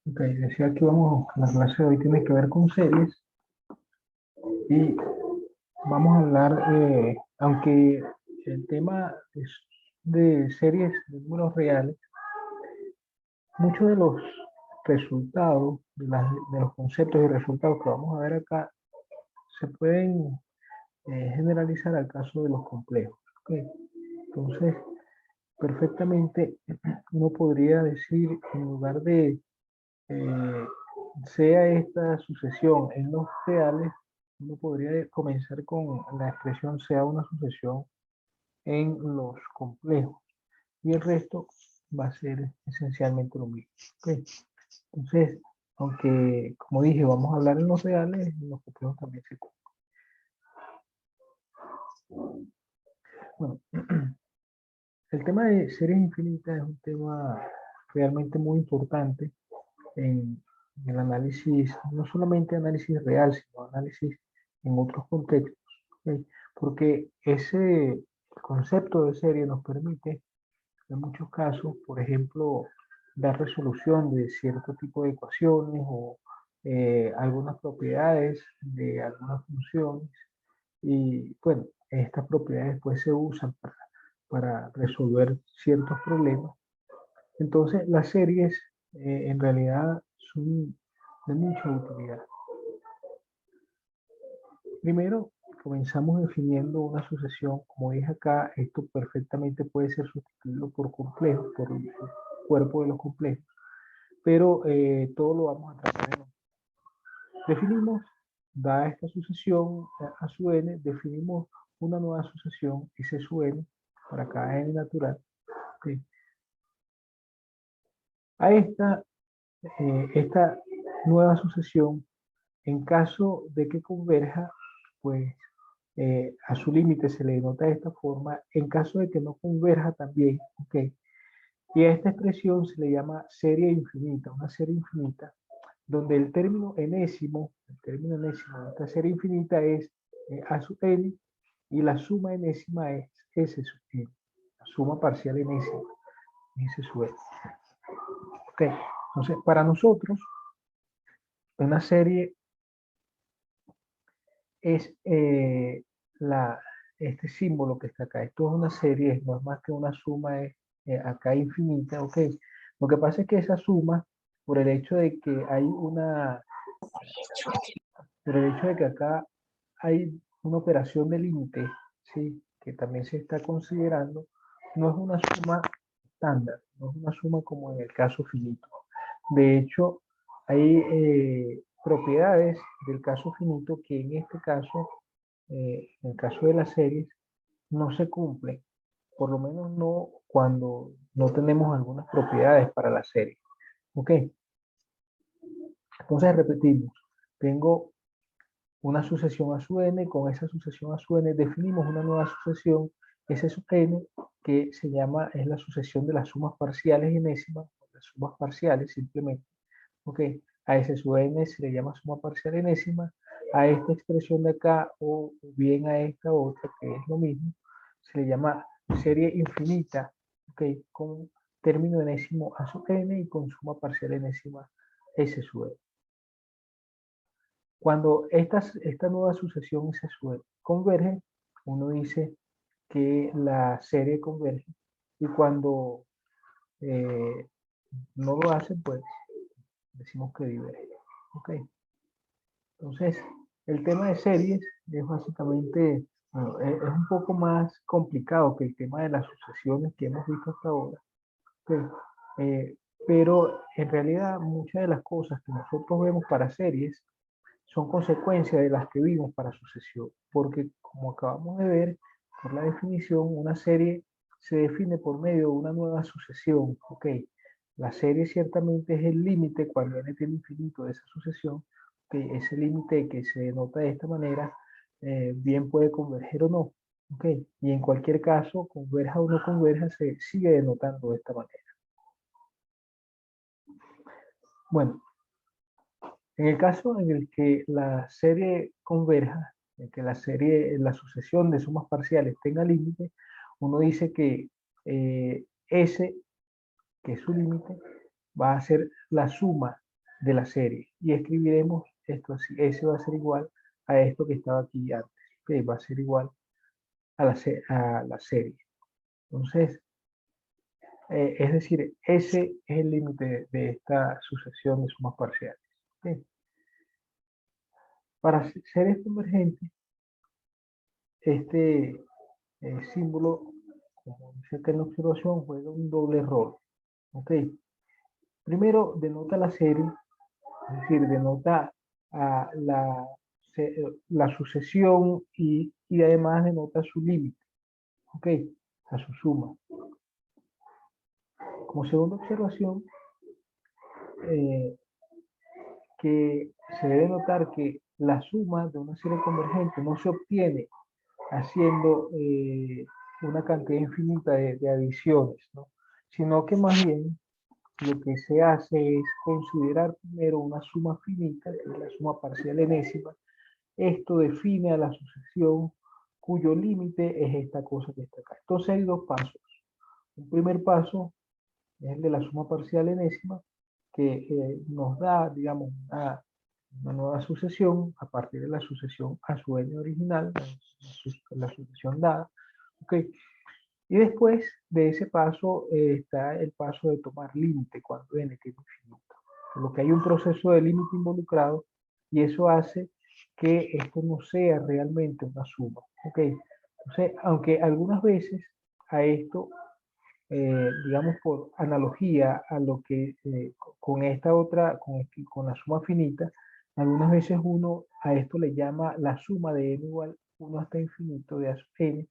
Ok, decía que vamos, la clase de hoy tiene que ver con series y vamos a hablar, aunque el tema es de series de números reales, muchos de los resultados, de los conceptos y resultados que vamos a ver acá, se pueden generalizar al caso de los complejos. Ok, entonces, perfectamente uno podría decir, en lugar de eh, sea esta sucesión en los reales, uno podría comenzar con la expresión sea una sucesión en los complejos y el resto va a ser esencialmente lo mismo. ¿Ok? Entonces, aunque como dije, vamos a hablar en los reales, en los complejos también se cumplen. Bueno, el tema de series infinitas es un tema realmente muy importante en el análisis, no solamente análisis real, sino análisis en otros contextos. ¿Ok? Porque ese concepto de serie nos permite, en muchos casos, por ejemplo, dar resolución de cierto tipo de ecuaciones o algunas propiedades de algunas funciones. Y bueno, estas propiedades pues se usan para resolver ciertos problemas. Entonces, las series en realidad son de mucha utilidad. Primero, comenzamos definiendo una sucesión. Como dije acá, esto perfectamente puede ser sustituido por complejos, por el cuerpo de los complejos, pero todo lo vamos a tratar en. Definimos, dada esta sucesión a su n, definimos una nueva sucesión, S sub n, para cada n natural. ¿Ok? A esta nueva sucesión, en caso de que converja, pues a su límite se le denota de esta forma. En caso de que no converja también, ¿ok? Y a esta expresión se le llama serie infinita, una serie infinita, donde el término enésimo de esta serie infinita es a sub n y la suma enésima es s sub n, la suma parcial enésima, s sub n. ¿Ok? Entonces, para nosotros, una serie es la, este símbolo que está acá. Esto es una serie, no es más que una suma acá infinita, ¿ok? Lo que pasa es que esa suma, por el hecho de que hay una, por el hecho de que acá hay una operación de límite, ¿sí? Que también se está considerando, no es una suma estándar, no es una suma como en el caso finito. De hecho, hay propiedades del caso finito que en este caso, en el caso de las series, no se cumplen, por lo menos no cuando no tenemos algunas propiedades para la serie. ¿Ok? Entonces repetimos, tengo una sucesión a su n, con esa sucesión a su n definimos una nueva sucesión, S sub n, que se llama, es la sucesión de las sumas parciales enésimas, las sumas parciales simplemente. ¿Ok? A S sub n se le llama suma parcial enésima, a esta expresión de acá o bien a esta otra, que es lo mismo, se le llama serie infinita, ¿ok? Con término enésimo a sub n y con suma parcial enésima S sub n. Cuando esta nueva sucesión S sub n converge, uno dice que la serie converge y cuando eh, no lo hace, pues decimos que diverge. ¿Ok? Entonces, el tema de series es básicamente, bueno, es un poco más complicado que el tema de las sucesiones que hemos visto hasta ahora. ¿Ok? Eh, pero en realidad muchas de las cosas que nosotros vemos para series son consecuencias de las que vimos para sucesión, porque como acabamos de ver, por la definición, una serie se define por medio de una nueva sucesión. ¿Ok? La serie ciertamente es el límite cuando n tiene infinito de esa sucesión, que ese límite que se denota de esta manera, bien puede converger o no. ¿Ok? Y en cualquier caso, converja o no converja, se sigue denotando de esta manera. Bueno, en el caso en el que la serie converja, en que la sucesión de sumas parciales tenga límite, uno dice que S, que es su límite, va a ser la suma. de la serie. Y escribiremos esto así. S va a ser igual a esto que estaba aquí antes. Okay, va a ser igual a la serie. Entonces, es decir, ese es el límite de esta sucesión de sumas parciales. Okay. Para series convergentes, este símbolo, como dice acá en la observación, juega un doble rol. Ok. Primero, denota la serie, es decir, denota a la sucesión y además denota su límite. Ok. A su suma. Como segunda observación, que se debe notar que la suma de una serie convergente no se obtiene haciendo una cantidad infinita de adiciones, ¿no? Sino que más bien lo que se hace es considerar primero una suma finita, que es la suma parcial enésima. Esto define a la sucesión cuyo límite es esta cosa que está acá. Entonces hay dos pasos. Un primer paso es el de la suma parcial enésima, que nos da, digamos, una nueva sucesión a partir de la sucesión a su n original, la sucesión dada. Okay. Y después de ese paso está el paso de tomar límite cuando n tiene infinito. Por lo que hay un proceso de límite involucrado y eso hace que esto no sea realmente una suma. Okay. Entonces, aunque algunas veces a esto digamos por analogía a lo que con esta otra, con la suma finita, algunas veces uno a esto le llama la suma de n igual 1 hasta infinito de a sub n.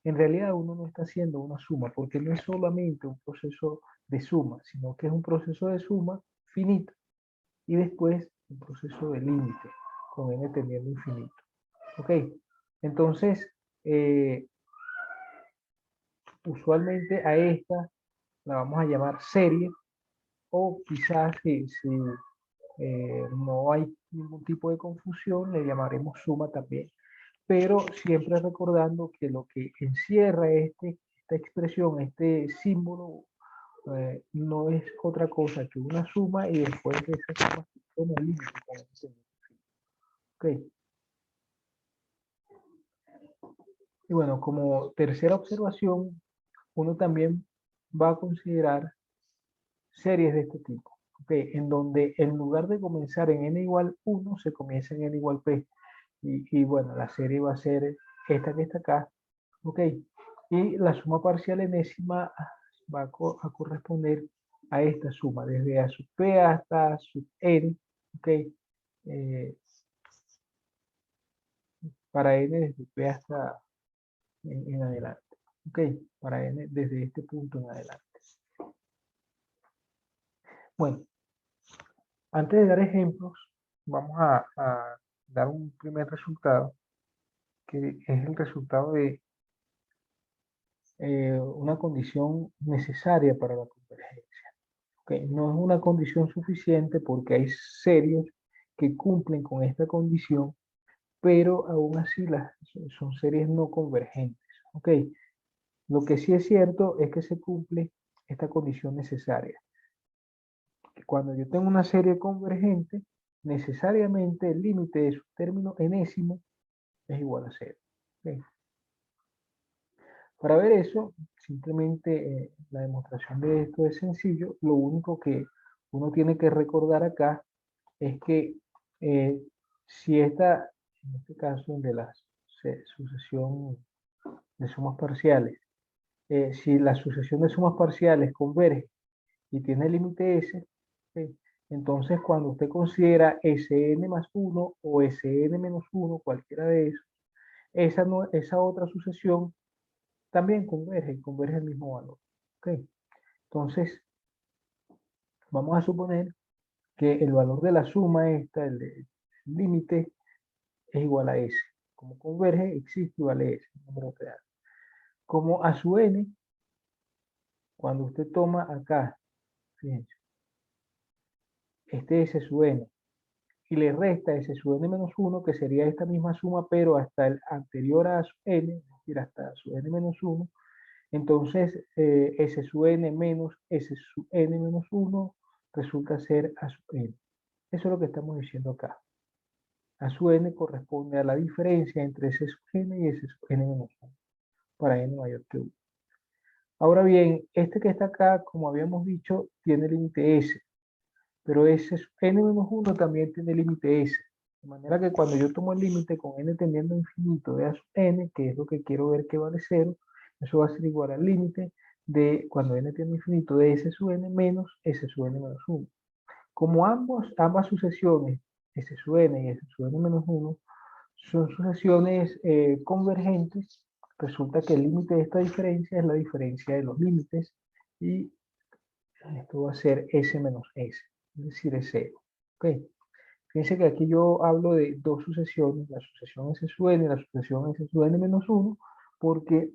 En realidad uno no está haciendo una suma porque no es solamente un proceso de suma, sino que es un proceso de suma finita y después un proceso de límite con n tendiendo a infinito. Ok, entonces usualmente a esta la vamos a llamar serie, o quizás si no hay ningún tipo de confusión, le llamaremos suma también. Pero siempre recordando que lo que encierra esta expresión, este símbolo, no es otra cosa que una suma y después de esa suma se toma el límite. Okay. Y bueno, como tercera observación, uno también va a considerar series de este tipo, okay, en donde en lugar de comenzar en n igual 1, se comienza en n igual p. Y bueno, la serie va a ser esta que está acá, ok. Y la suma parcial enésima va a corresponder a esta suma, desde a sub p hasta sub n, ok. Para n desde p hasta en adelante, ok. Para n desde este punto en adelante. Bueno, antes de dar ejemplos, vamos a dar un primer resultado, que es el resultado de una condición necesaria para la convergencia. Okay. No es una condición suficiente porque hay series que cumplen con esta condición, pero aún así son series no convergentes. Okay. Lo que sí es cierto es que se cumple esta condición necesaria. Que cuando yo tengo una serie convergente, necesariamente el límite de su término enésimo es igual a 0. Okay. Para ver eso, simplemente la demostración de esto es sencillo. Lo único que uno tiene que recordar acá es que si esta, en este caso de la sucesión de sumas parciales, si la sucesión de sumas parciales converge y tiene límite S, entonces cuando usted considera Sn más 1 o Sn menos 1, cualquiera de esos, esa otra sucesión también converge el mismo valor. ¿Okay? Entonces, vamos a suponer que el valor de la suma esta, el límite, es igual a S. Como converge, existe y vale S, un número real. Como a su n, cuando usted toma acá, fíjense, este S su n, y le resta S su n menos 1, que sería esta misma suma, pero hasta el anterior a su n, es decir, hasta su n menos 1, entonces S sub n menos S sub n menos 1 resulta ser A sub n. Eso es lo que estamos diciendo acá. A sub n corresponde a la diferencia entre S sub n y S sub n menos 1, para n mayor que 1. Ahora bien, este que está acá, como habíamos dicho, tiene límite S, pero S sub n menos 1 también tiene límite S. De manera que cuando yo tomo el límite con n tendiendo a infinito de a sub n, que es lo que quiero ver que vale 0, eso va a ser igual al límite de cuando n tiende a infinito de S sub n menos S sub n menos 1. Como ambas sucesiones, S sub n y S sub n menos 1, son sucesiones convergentes, resulta que el límite de esta diferencia es la diferencia de los límites y esto va a ser S menos S, es decir, es 0. ¿Okay? Fíjense que aquí yo hablo de dos sucesiones, la sucesión S sub n y la sucesión S sub n menos 1, porque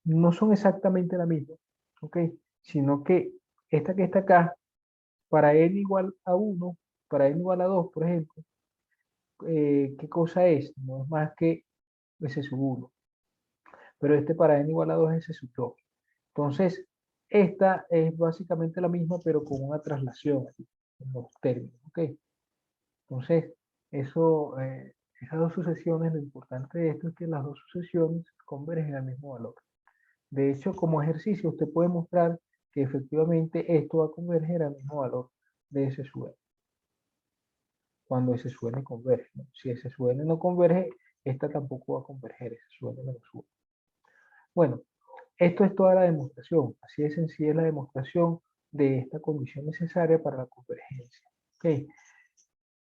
no son exactamente la misma, ¿ok? Sino que esta que está acá, para n igual a 1, para n igual a 2, por ejemplo, ¿qué cosa es? No es más que S sub 1. Pero este para n igual a 2 es S sub 2. Entonces, esta es básicamente la misma, pero con una traslación aquí, en los términos, ¿ok? Entonces, esas dos sucesiones, lo importante de esto es que las dos sucesiones convergen al mismo valor. De hecho, como ejercicio, usted puede mostrar que efectivamente esto va a converger al mismo valor de S sub n, cuando S sub n converge, ¿no? Si S sub n no converge, esta tampoco va a converger, S sub n menos 1. Bueno, esto es toda la demostración. Así de sencilla es la demostración de esta condición necesaria para la convergencia. ¿Okay?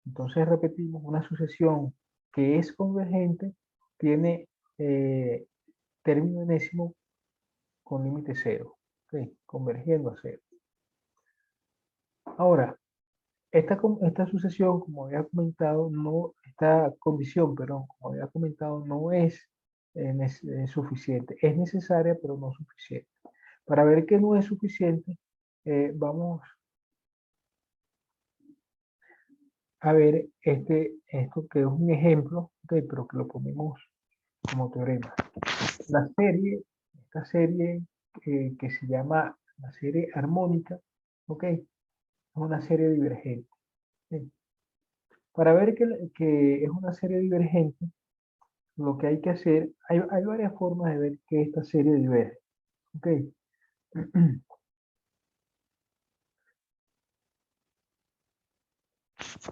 Entonces repetimos, una sucesión que es convergente tiene término enésimo con límite 0. ¿Okay? Convergiendo a 0. Ahora, esta sucesión, como había comentado, esta condición, perdón, como había comentado, no es suficiente. Es necesaria, pero no suficiente. Para ver que no es suficiente, vamos a ver esto que es un ejemplo, okay, pero que lo ponemos como teorema. Esta serie que se llama la serie armónica, ok, es una serie divergente. ¿Sí? Para ver que es una serie divergente, lo que hay que hacer, hay varias formas de ver que esta serie diverge. Ok.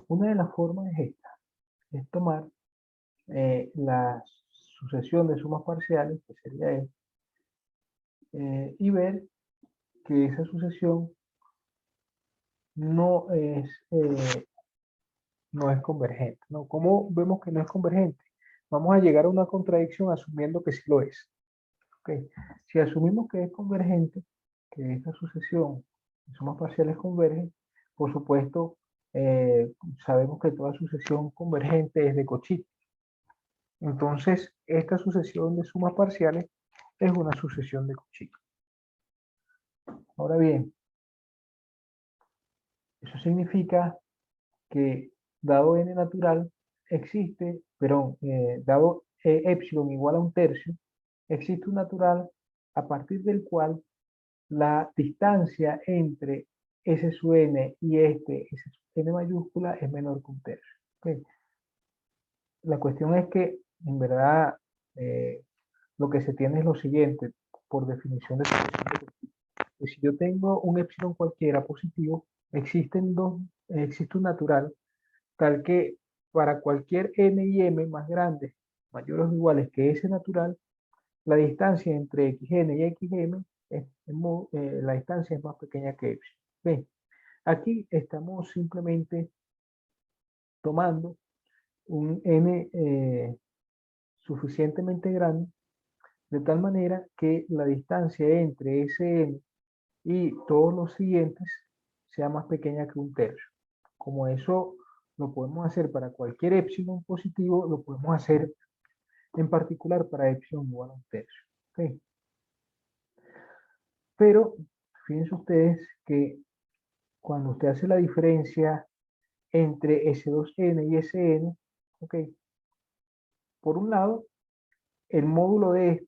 Una de las formas es esta, es tomar la sucesión de sumas parciales, que sería esta, y ver que esa sucesión no es, no es convergente, ¿no? ¿Cómo vemos que no es convergente? Vamos a llegar a una contradicción asumiendo que sí lo es. ¿Okay? Si asumimos que es convergente, que esta sucesión de sumas parciales converge, por supuesto, sabemos que toda sucesión convergente es de Cauchy. Entonces, esta sucesión de sumas parciales es una sucesión de Cauchy. Ahora bien, eso significa que dado n natural existe, perdón, dado epsilon igual a 1/3, existe un natural a partir del cual la distancia entre S sub n y S sub n mayúscula es menor que 1/3. ¿Okay? La cuestión es que, en verdad, lo que se tiene es lo siguiente, por definición de sucesión de que si yo tengo un epsilon cualquiera positivo, existe un natural tal que para cualquier n y m más grandes, mayores o iguales que ese natural, la distancia entre xn y xm, la distancia es más pequeña que epsilon. ¿Ven? Aquí estamos simplemente tomando un n suficientemente grande, de tal manera que la distancia entre ese n y todos los siguientes sea más pequeña que 1/3. Como eso lo podemos hacer para cualquier epsilon positivo, lo podemos hacer en particular para epsilon igual a 1/3. ¿Okay? Pero fíjense ustedes que cuando usted hace la diferencia entre S2n y Sn, ¿ok? Por un lado, el módulo de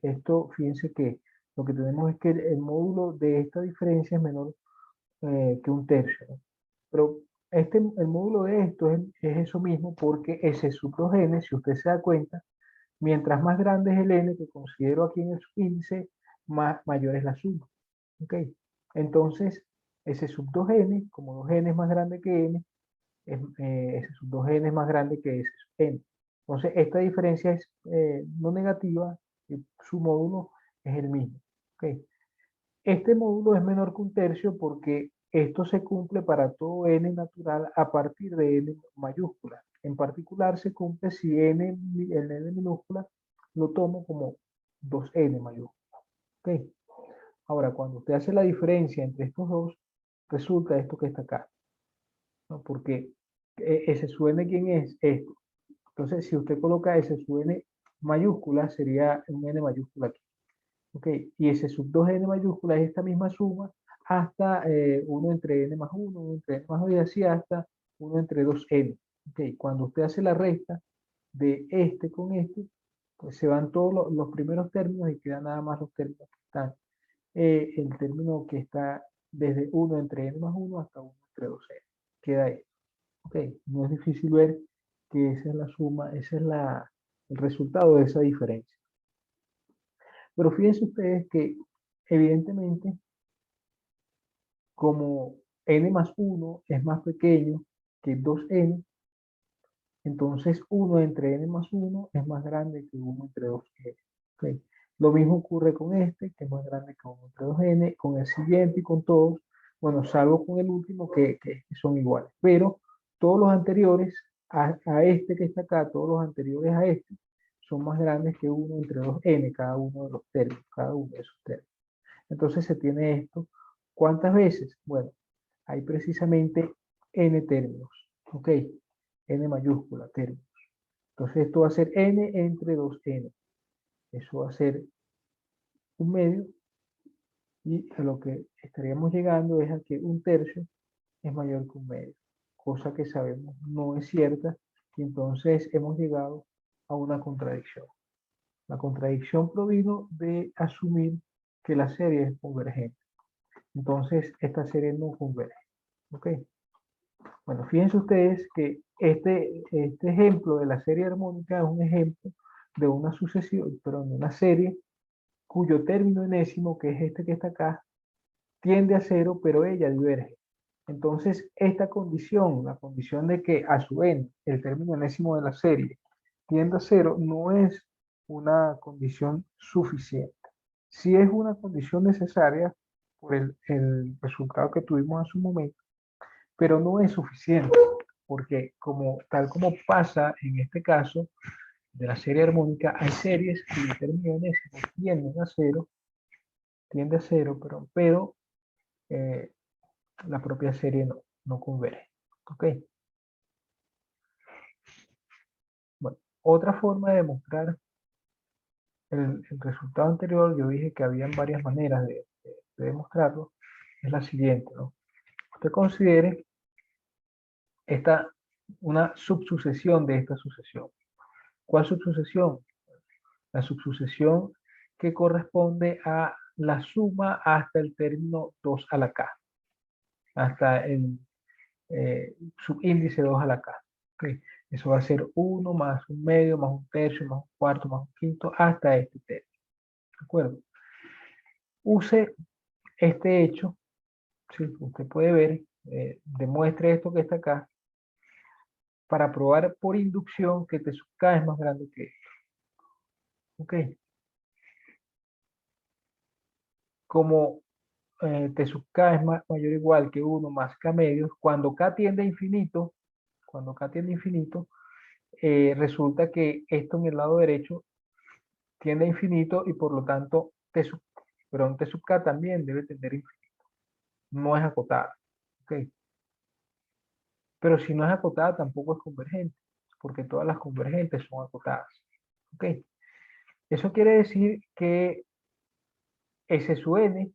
esto, fíjense que lo que tenemos es que el módulo de esta diferencia es menor que 1/3, ¿no? Pero el módulo de esto es eso mismo porque ese sub 2n, si usted se da cuenta, mientras más grande es el n que considero aquí en el subíndice, mayor es la suma. ¿Ok? Entonces, ese sub 2n, como 2n es más grande que n, ese sub 2n es más grande que ese sub n. Entonces, esta diferencia es no negativa, y su módulo es el mismo. ¿Ok? Este módulo es menor que un tercio porque esto se cumple para todo n natural a partir de n mayúscula. En particular se cumple si el n minúscula lo tomo como 2n mayúscula. ¿Ok? Ahora, cuando usted hace la diferencia entre estos dos, resulta esto que está acá, ¿no? Porque ese sub n, ¿quién es? Esto. Entonces, si usted coloca ese sub n mayúscula, sería un n mayúscula aquí. ¿Ok? Y ese sub 2n mayúscula es esta misma suma hasta 1 entre n más 1, 1 entre n más 2 y así hasta 1 entre 2n. ¿Ok? Cuando usted hace la resta de este con este, pues se van todos los primeros términos y quedan nada más los términos que están. El término que está desde 1 entre n más 1 hasta 1 entre 2n. Queda esto. ¿Ok? No es difícil ver que esa es la suma, ese es el resultado de esa diferencia. Pero fíjense ustedes que evidentemente como n más 1 es más pequeño que 2n, entonces 1 entre n más 1 es más grande que 1 entre 2n. ¿Ok? Lo mismo ocurre con este, que es más grande que 1 entre 2n, con el siguiente y con todos, bueno, salvo con el último que son iguales. Pero todos los anteriores a este que está acá, todos los anteriores a este, son más grandes que 1 entre 2n, cada uno de los términos, cada uno de esos términos. Entonces se tiene esto. ¿Cuántas veces? Bueno, hay precisamente n términos. ¿Ok? N mayúscula, términos. Entonces esto va a ser n entre 2n. Eso va a ser un medio. Y a lo que estaríamos llegando es a que un tercio es mayor que un medio. Cosa que sabemos no es cierta. Y entonces hemos llegado a una contradicción. La contradicción provino de asumir que la serie es convergente. Entonces, esta serie no converge. ¿Ok? Bueno, fíjense ustedes que este ejemplo de la serie armónica es un ejemplo de una sucesión, perdón, de una serie cuyo término enésimo, que es este que está acá, tiende a cero, pero ella diverge. Entonces, esta condición, la condición de que a su n, el término enésimo de la serie, tiende a cero, no es una condición suficiente. Sí es una condición necesaria por el resultado que tuvimos en su momento, pero no es suficiente, porque tal como pasa en este caso de la serie armónica, hay series cuyo término enésimo tiende a cero, pero la propia serie no converge. ¿Ok? Bueno, otra forma de demostrar el resultado anterior, yo dije que habían varias maneras de demostrarlo, es la siguiente, ¿no? Usted considere una subsucesión de esta sucesión. ¿Cuál subsucesión? La subsucesión que corresponde a la suma hasta el término 2 a la k, hasta el subíndice 2 a la k. ¿Okay? Eso va a ser 1 más un medio, más un tercio, más un cuarto, más un quinto, hasta este término. ¿De acuerdo? Use este hecho, si usted puede ver, demuestre esto que está acá, para probar por inducción que T sub k es más grande que esto. ¿Ok? Como T sub k es mayor o igual que 1 más k medios, cuando k tiende a infinito, resulta que esto en el lado derecho tiende a infinito y por lo tanto T sub k también debe tender a infinito. No es acotada. ¿Okay? Pero si no es acotada tampoco es convergente, porque todas las convergentes son acotadas. ¿Okay? Eso quiere decir que S sub n,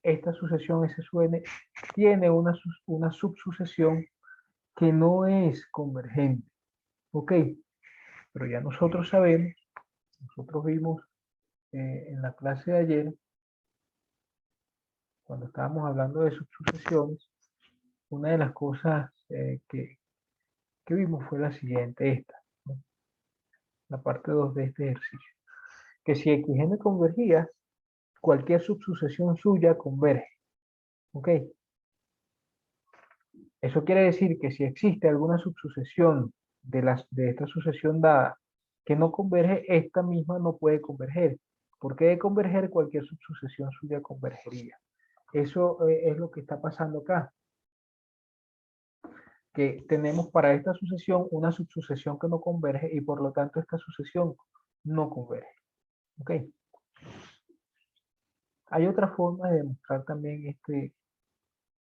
esta sucesión S sub n, tiene una subsucesión que no es convergente. ¿Ok? Pero ya nosotros sabemos, nosotros vimos en la clase de ayer, cuando estábamos hablando de subsucesiones, una de las cosas que vimos fue la siguiente, esta, ¿no? La parte 2 de este ejercicio. Que si XN convergía, cualquier subsucesión suya converge. ¿Ok? Eso quiere decir que si existe alguna subsucesión de esta sucesión dada que no converge, esta misma no puede converger. Porque de converger, cualquier subsucesión suya convergería. Eso es lo que está pasando acá. Que tenemos para esta sucesión una subsucesión que no converge y por lo tanto esta sucesión no converge. ¿Ok? Hay otra forma de demostrar también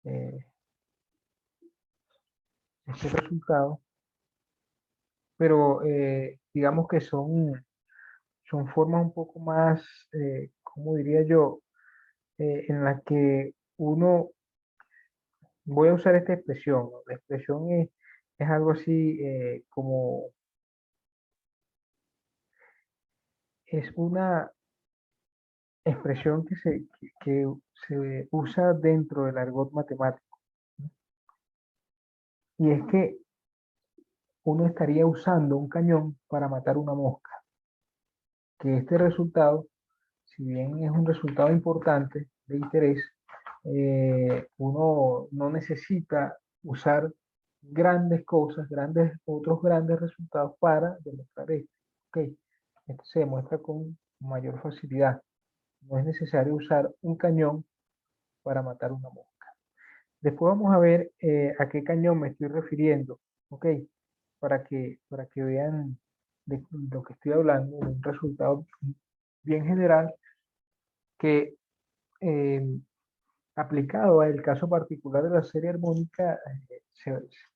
eh, este resultado, pero digamos que son formas un poco más, ¿cómo diría yo? En la que uno, voy a usar esta expresión, ¿no? La expresión es algo así como, es una expresión que se usa dentro del argot matemático. Y es que uno estaría usando un cañón para matar una mosca. Que este resultado, si bien es un resultado importante de interés, uno no necesita usar grandes cosas, otros grandes resultados para demostrar esto. Okay. Esto se demuestra con mayor facilidad. No es necesario usar un cañón para matar una mosca. Después vamos a ver a qué cañón me estoy refiriendo, ¿ok? Para que vean de lo que estoy hablando, de un resultado bien general que eh, aplicado al caso particular de la serie armónica,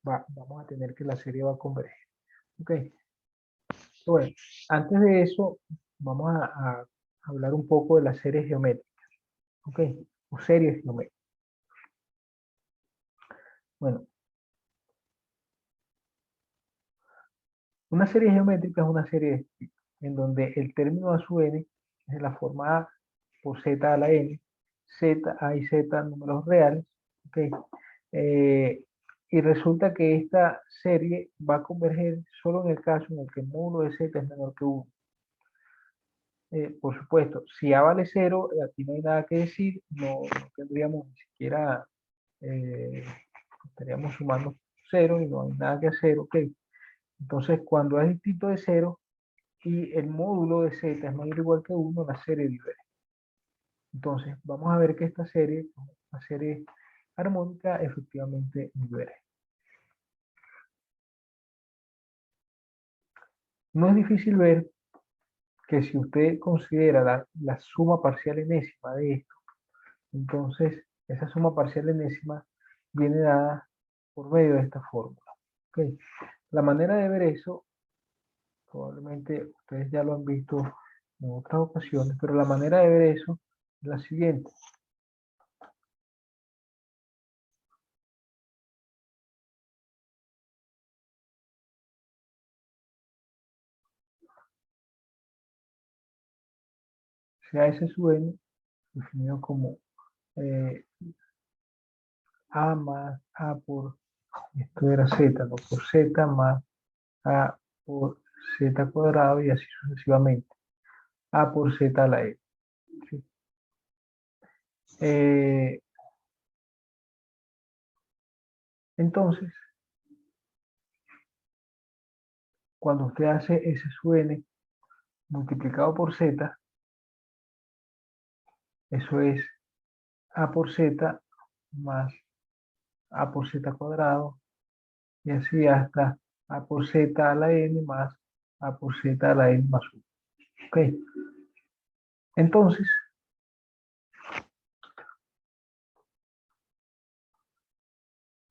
vamos a tener que la serie va a converger. ¿Ok? Bueno, antes de eso, vamos a hablar un poco de las series geométricas. ¿Ok? O series geométricas. Bueno, una serie geométrica es una serie en donde el término a su n es de la forma a por z a la n, z, a y z números reales, ¿okay? Y resulta que esta serie va a converger solo en el caso en el que el módulo de z es menor que 1. Por supuesto, si a vale 0, aquí no hay nada que decir, no tendríamos ni siquiera, estaríamos sumando 0 y no hay nada que hacer, ¿ok? Entonces, cuando es distinto de 0 y el módulo de z es mayor o igual que 1, la serie diverge. Entonces, vamos a ver que esta serie, la serie armónica, efectivamente diverge. No es difícil ver que si usted considera la suma parcial enésima de esto, entonces esa suma parcial enésima viene dada por medio de esta fórmula. ¿Okay? La manera de ver eso, probablemente ustedes ya lo han visto en otras ocasiones, pero la manera de ver eso es la siguiente. Sea S sub n definido como A más A por, esto era Z, ¿no? Por Z más A por Z cuadrado y así sucesivamente. A por Z a la E. ¿Sí? Eh, entonces, cuando usted hace S sub n multiplicado por Z, eso es A por Z más A por Z cuadrado y así hasta A por Z a la N más A por Z a la N más 1. ¿Ok? Entonces,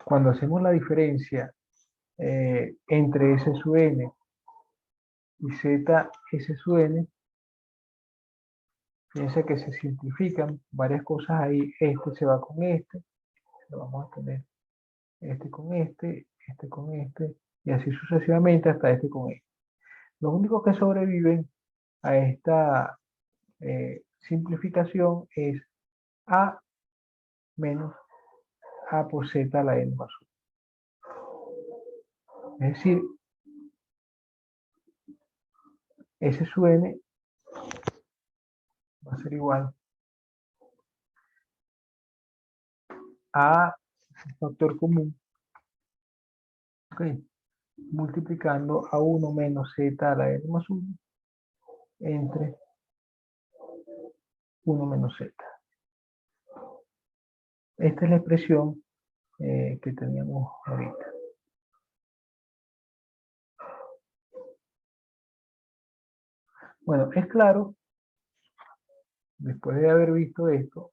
cuando hacemos la diferencia entre S sub n y Z S sub n, fíjense que se simplifican varias cosas ahí. Este se va con este, lo vamos a tener este con este con este, y así sucesivamente hasta este con este. Los únicos que sobreviven a esta simplificación es A menos A por Z a la N más 1. Es decir, S sub N va a ser igual a factor común, ¿ok? Multiplicando a 1 menos Z a la N más 1 entre 1 menos Z. Esta es la expresión que teníamos ahorita. Bueno, es claro, después de haber visto esto,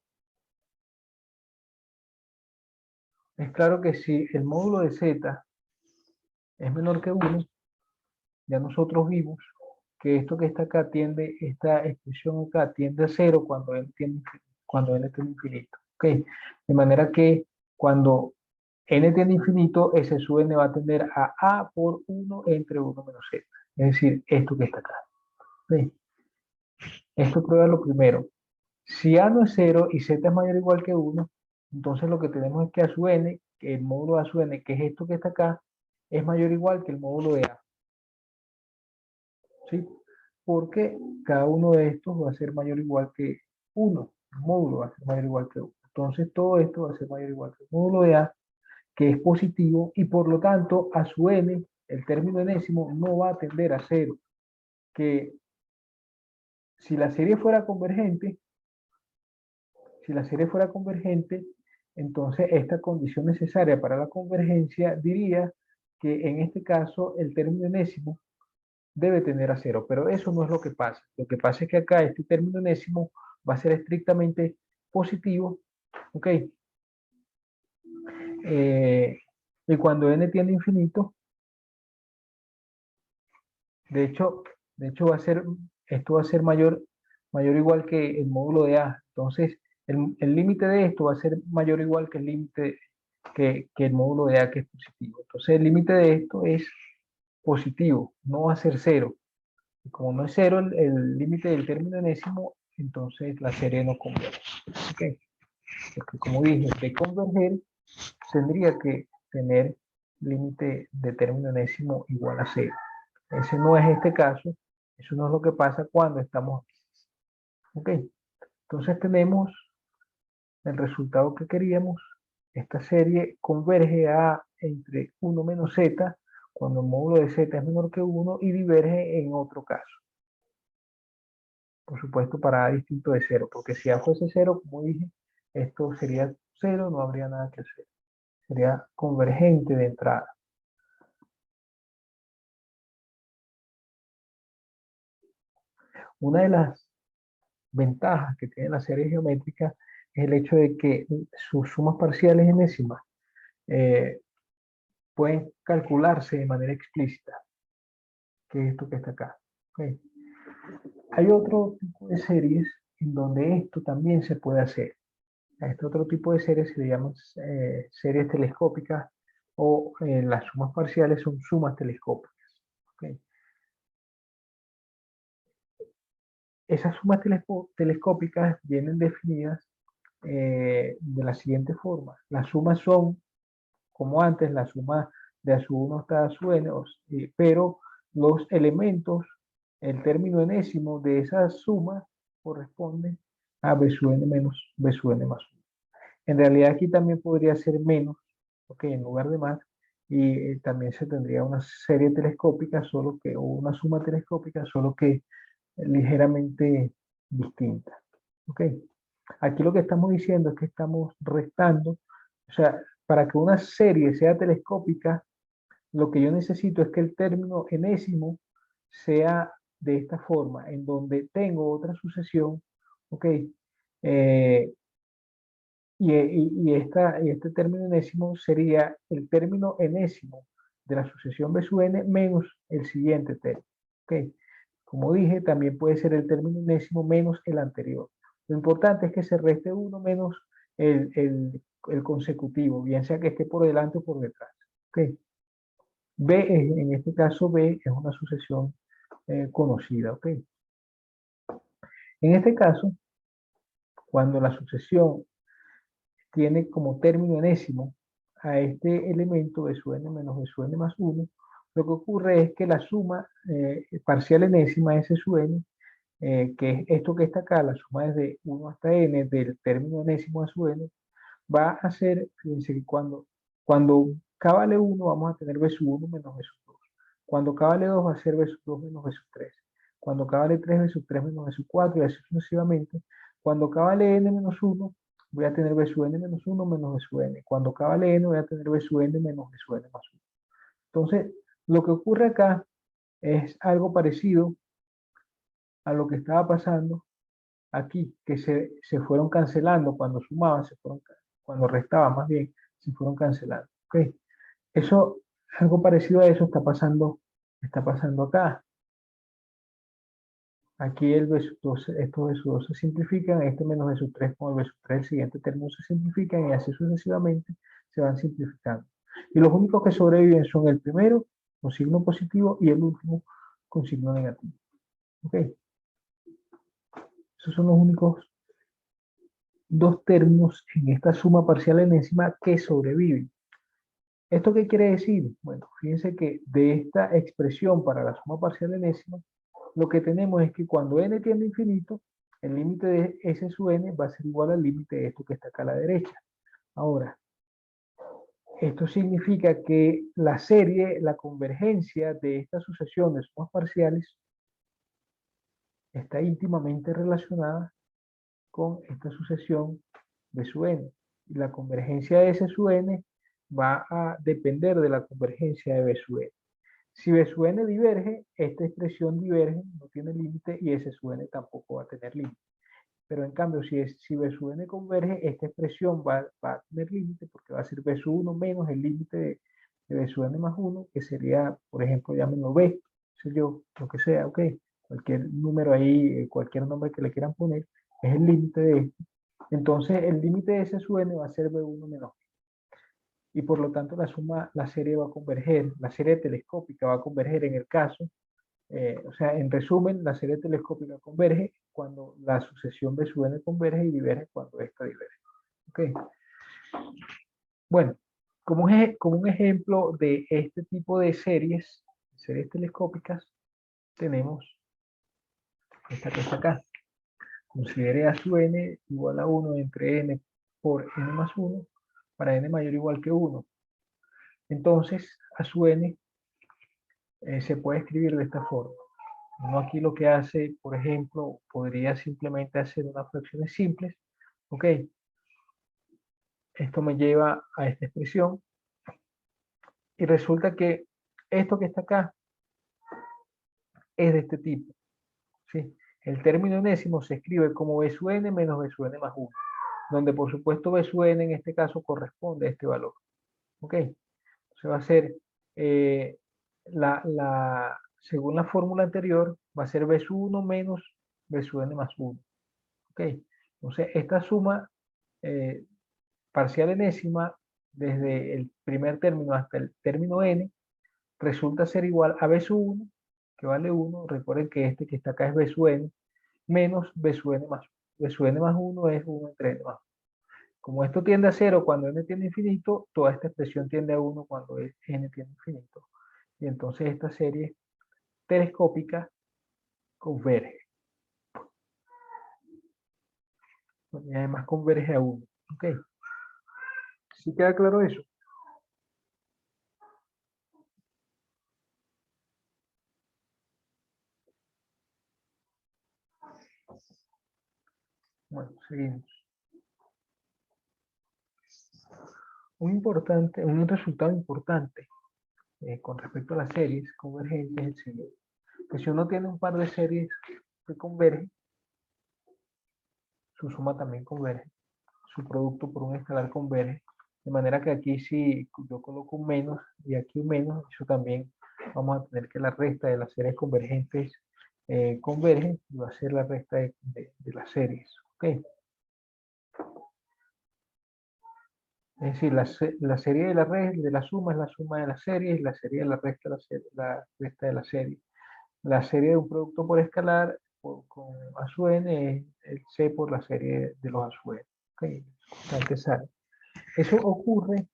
es claro que si el módulo de Z es menor que 1, ya nosotros vimos que esto que está acá tiende, esta expresión acá tiende a 0 cuando n tiende infinito. ¿Ok? De manera que cuando n tiende infinito, S sub n va a tender a por 1 entre 1 menos Z. Es decir, esto que está acá. ¿Ok? Esto prueba lo primero. Si A no es 0 y Z es mayor o igual que 1, entonces lo que tenemos es que A sub n, que el módulo de A sub n, que es esto que está acá, es mayor o igual que el módulo de A. ¿Sí? Porque cada uno de estos va a ser mayor o igual que 1. El módulo va a ser mayor o igual que 1. Entonces todo esto va a ser mayor o igual que el módulo de A, que es positivo, y por lo tanto A sub n, el término enésimo, no va a tender a 0. Que si la serie fuera convergente, entonces esta condición necesaria para la convergencia diría que en este caso el término enésimo debe tender a 0, pero eso no es lo que pasa. Lo que pasa es que acá este término enésimo va a ser estrictamente positivo, ¿ok? Y cuando n tiende a infinito, de hecho va a ser, esto va a ser mayor o igual que el módulo de A. Entonces, el límite de esto va a ser mayor o igual que el límite que el módulo de A, que es positivo. Entonces, el límite de esto es positivo, no va a ser 0. Y como no es 0 el límite del término enésimo, entonces la serie no converge. ¿Okay? Porque como dije, de converger tendría que tener límite de término enésimo igual a 0. Ese no es este caso, eso no es lo que pasa cuando estamos aquí. ¿Ok? Entonces tenemos el resultado que queríamos. Esta serie converge a entre 1 menos z, cuando el módulo de z es menor que 1, y diverge en otro caso. Por supuesto, para A distinto de 0, porque si A fuese 0, como dije, esto sería 0, no habría nada que hacer. Sería convergente de entrada. Una de las ventajas que tiene la serie geométrica es el hecho de que sus sumas parciales enésimas pueden calcularse de manera explícita, que es esto que está acá. ¿Okay? Hay otro tipo de series en donde esto también se puede hacer. A este otro tipo de series se le llaman series telescópicas, o las sumas parciales son sumas telescópicas. ¿Okay? Esas sumas telescópicas vienen definidas de la siguiente forma. Las sumas son, como antes, la suma de A sub 1 hasta A sub n, pero los elementos, el término enésimo de esa suma corresponde a B sub n menos B sub n más 1. En realidad aquí también podría ser menos, ok, en lugar de más, y también se tendría una serie telescópica, o una suma telescópica, solo que ligeramente distinta. Ok, aquí lo que estamos diciendo es que estamos restando, o sea, para que una serie sea telescópica, lo que yo necesito es que el término enésimo sea de esta forma, en donde tengo otra sucesión, ok, y este término enésimo sería el término enésimo de la sucesión B sub n menos el siguiente término. ¿Okay? Como dije, también puede ser el término enésimo menos el anterior. Lo importante es que se reste uno menos el consecutivo, bien sea que esté por delante o por detrás. ¿Okay? En este caso, B es una sucesión conocida. ¿Okay? En este caso, cuando la sucesión tiene como término enésimo a este elemento b sub n menos b sub n más 1, lo que ocurre es que la suma parcial enésima s sub n, que es esto que está acá, la suma desde 1 hasta n del término enésimo a sub n, va a ser, fíjense que cuando k vale 1 vamos a tener b sub 1 menos b sub 2. Cuando k vale 2 va a ser b sub 2 menos b sub 3. Cuando k vale 3, b sub 3 menos b sub 4 y así sucesivamente. Cuando k vale n menos 1, voy a tener b sub n menos 1 menos b sub n. Cuando k vale n, voy a tener b sub n menos b sub n más 1. Entonces, lo que ocurre acá es algo parecido a lo que estaba pasando aquí, que se fueron cancelando cuando sumaban, cuando restaban más bien, se fueron cancelando. ¿Ok? Eso, algo parecido a eso está pasando acá. Aquí el b sub 2, estos b sub 2 se simplifican, este menos b sub 3 con el b sub 3, el siguiente término se simplifican y así sucesivamente se van simplificando. Y los únicos que sobreviven son el primero con signo positivo y el último con signo negativo. ¿Ok? Esos son los únicos dos términos en esta suma parcial enésima que sobreviven. ¿Esto qué quiere decir? Bueno, fíjense que de esta expresión para la suma parcial enésima, lo que tenemos es que cuando n tiende a infinito, el límite de s sub n va a ser igual al límite de esto que está acá a la derecha. Ahora, esto significa que la serie, la convergencia de esta sucesión de sumas parciales está íntimamente relacionada con esta sucesión de sub n. Y la convergencia de S sub n va a depender de la convergencia de B sub n. Si B sub n diverge, esta expresión diverge, no tiene límite, y S sub n tampoco va a tener límite. Pero en cambio, si B sub n converge, esta expresión va a tener límite porque va a ser B sub 1 menos el límite de B sub n más 1, que sería, por ejemplo, llámenlo B, sé yo, lo que sea, ok. Cualquier número ahí, cualquier nombre que le quieran poner, es el límite de esto. Entonces, el límite de S sub n va a ser B1 menos B. Y por lo tanto, la serie va a converger, la serie telescópica va a converger en el caso, o sea, en resumen, la serie telescópica converge cuando la sucesión B sub n converge y diverge cuando esta diverge. ¿Ok? Bueno, como un ejemplo de este tipo de series telescópicas, tenemos esta que está acá. Considere A sub n igual a 1 entre n por n más 1 para n mayor o igual que 1. Entonces, A sub n se puede escribir de esta forma. Uno aquí lo que hace, por ejemplo, podría simplemente hacer unas fracciones simples. Ok, esto me lleva a esta expresión. Y resulta que esto que está acá es de este tipo. ¿Sí? El término enésimo se escribe como B sub n menos B sub n más 1, donde por supuesto B sub n en este caso corresponde a este valor. ¿Ok? Entonces va a ser, según la fórmula anterior, va a ser B sub 1 menos B sub n más 1. ¿Ok? Entonces esta suma parcial enésima, desde el primer término hasta el término n, resulta ser igual a B sub 1, que vale 1. Recuerden que este que está acá es B sub n, menos B sub n más 1. B sub n más 1 es 1 entre n más 1. Como esto tiende a 0 cuando n tiende a infinito, toda esta expresión tiende a 1 cuando n tiende a infinito. Y entonces esta serie telescópica converge. Y además converge a 1. ¿Ok? ¿Sí queda claro eso? Bueno, seguimos. Un resultado importante con respecto a las series convergentes es el siguiente. Que si uno tiene un par de series que convergen, su suma también converge, su producto por un escalar converge, de manera que aquí si yo coloco un menos y aquí un menos, eso también vamos a tener que la resta de las series convergentes converge y va a ser la resta de las series. ¿Okay? Es decir, la serie de la suma es la suma de las series, la serie de la resta la resta de la serie. La serie de un producto por escalar con A sub n es el C por la serie de los A sub n. Okay, constante sale. Eso ocurre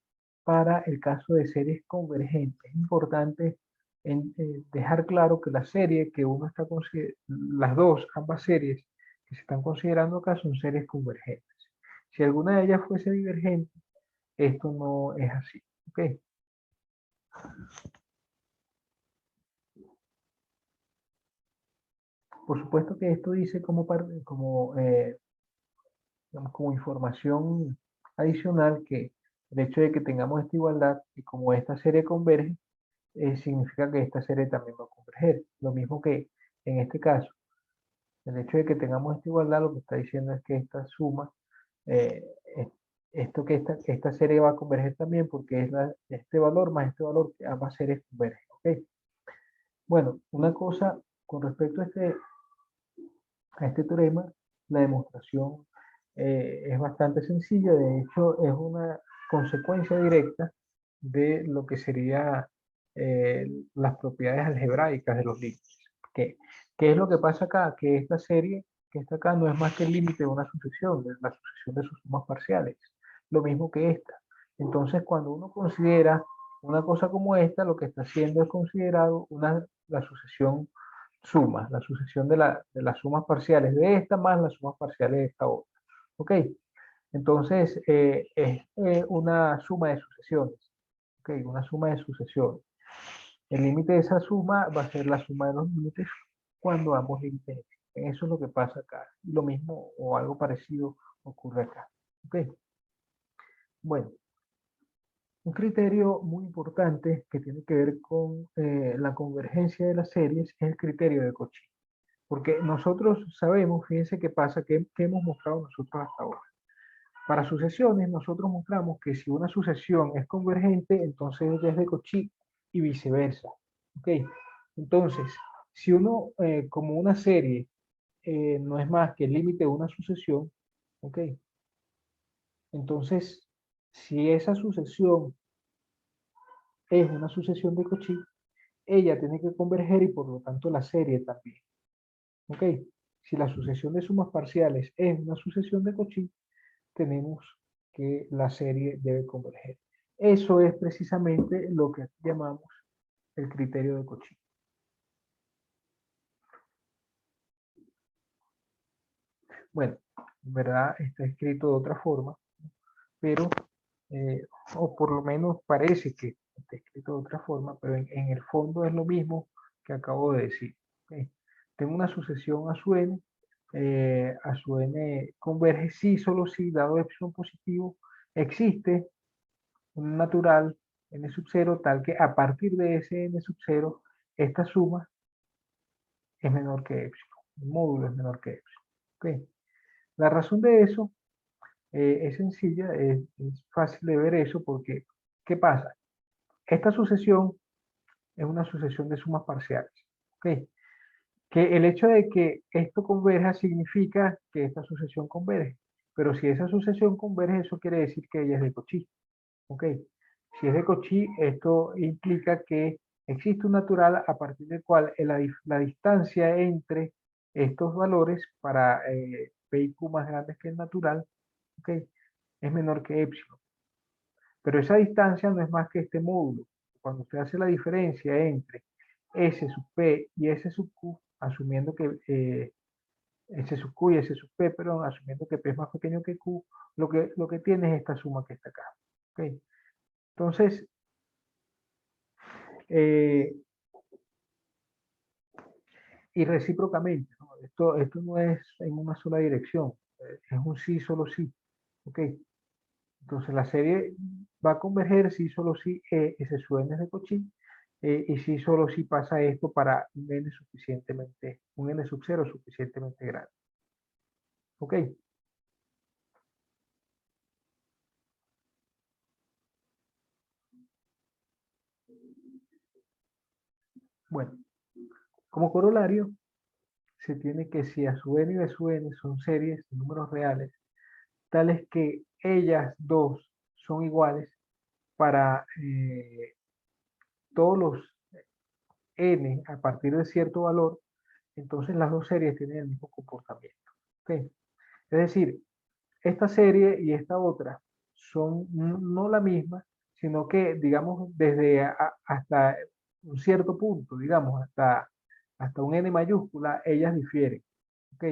para el caso de series convergentes. Es importante dejar claro que la serie que uno está las dos, ambas series que se están considerando acá son series convergentes. Si alguna de ellas fuese divergente, esto no es así. ¿Ok? Por supuesto que esto dice digamos, como información adicional que el hecho de que tengamos esta igualdad y como esta serie converge, significa que esta serie también va a converger. Lo mismo que en este caso, el hecho de que tengamos esta igualdad lo que está diciendo es que esta suma, eh, esta serie va a converger también porque es este valor más este valor que ambas series convergen. ¿Ok? Bueno, una cosa con respecto a este teorema, la demostración es bastante sencilla, de hecho es una consecuencia directa de lo que sería las propiedades algebraicas de los límites. ¿Qué, ¿Qué es lo que pasa acá? Que esta serie que está acá no es más que el límite de una sucesión, de la sucesión de sus sumas parciales, lo mismo que esta. Entonces, cuando uno considera una cosa como esta, lo que está haciendo es considerado la sucesión sumas, la sucesión de las sumas parciales de esta más las sumas parciales de esta otra. ¿Ok? Entonces, es una suma de sucesiones. ¿Ok? Una suma de sucesiones. El límite de esa suma va a ser la suma de los límites cuando ambos límites existen. Eso es lo que pasa acá. Lo mismo o algo parecido ocurre acá. ¿Ok? Bueno, un criterio muy importante que tiene que ver con la convergencia de las series es el criterio de Cauchy. Porque nosotros sabemos, fíjense qué pasa, que hemos mostrado nosotros hasta ahora. Para sucesiones, nosotros mostramos que si una sucesión es convergente, entonces ella es de Cauchy y viceversa. ¿Ok? Entonces, si uno, como una serie, no es más que el límite de una sucesión, ¿ok? Entonces, si esa sucesión es una sucesión de Cauchy, ella tiene que converger y por lo tanto la serie también. ¿Ok? Si la sucesión de sumas parciales es una sucesión de Cauchy, tenemos que la serie debe converger. Eso es precisamente lo que aquí llamamos el criterio de Cauchy. Bueno, en verdad está escrito de otra forma, pero, o por lo menos parece que está escrito de otra forma, pero en el fondo es lo mismo que acabo de decir. ¿Okay? Tengo una sucesión a su n converge si, solo si, dado epsilon positivo, existe un natural n sub 0 tal que a partir de ese n sub 0, esta suma es menor que epsilon, el módulo es menor que epsilon. ¿Okay? La razón de eso es sencilla, es fácil de ver eso porque, ¿qué pasa? Esta sucesión es una sucesión de sumas parciales. ¿Okay? Que el hecho de que esto converja significa que esta sucesión converge. Pero si esa sucesión converge, eso quiere decir que ella es de Cauchy. ¿Ok? Si es de Cauchy, esto implica que existe un natural a partir del cual la distancia entre estos valores para P y Q más grandes que el natural, ¿ok? Es menor que epsilon. Pero esa distancia no es más que este módulo. Cuando usted hace la diferencia entre S sub P y S sub Q, asumiendo que S sub Q y S sub P, perdón, asumiendo que P es más pequeño que Q, lo que tiene es esta suma que está acá. ¿Okay? Entonces, eh, y recíprocamente, ¿no? Esto no es en una sola dirección, es un sí, solo sí. ¿Ok? Entonces la serie va a converger si solo si ese su n es de Cauchy y si solo si pasa esto para un n sub 0 suficientemente grande. ¿Ok? Bueno, como corolario, se tiene que si a su n y b su n son series de números reales, tales que ellas dos son iguales para todos los n a partir de cierto valor, entonces las dos series tienen el mismo comportamiento. ¿Okay? Es decir, esta serie y esta otra son no la misma, sino que, digamos, desde hasta un cierto punto, digamos, hasta un n mayúscula, ellas difieren. ¿Ok?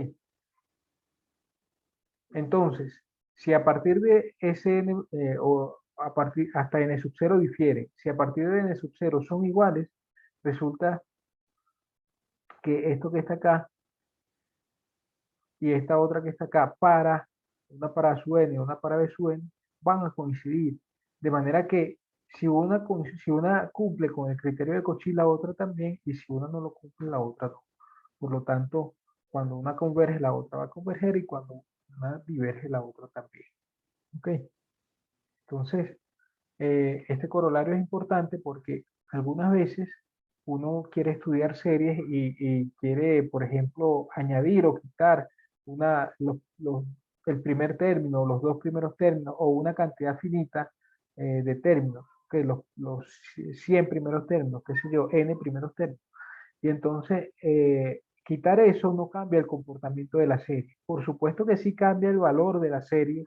Entonces, si a partir de ese n, o a partir hasta n sub 0 difieren, si a partir de n sub 0 son iguales, resulta que esto que está acá y esta otra que está acá, una para su n y una para b su n, van a coincidir. De manera que si una cumple con el criterio de Cauchy, la otra también, y si una no lo cumple, la otra no. Por lo tanto, cuando una converge, la otra va a converger, y cuando una diverge, la otra también. ¿Ok? Entonces, este corolario es importante porque algunas veces uno quiere estudiar series y quiere, por ejemplo, añadir o quitar el primer término, los dos primeros términos, o una cantidad finita de términos, que los 100 primeros términos, qué sé yo, n primeros términos. Y entonces, quitar eso no cambia el comportamiento de la serie. Por supuesto que sí cambia el valor de la serie,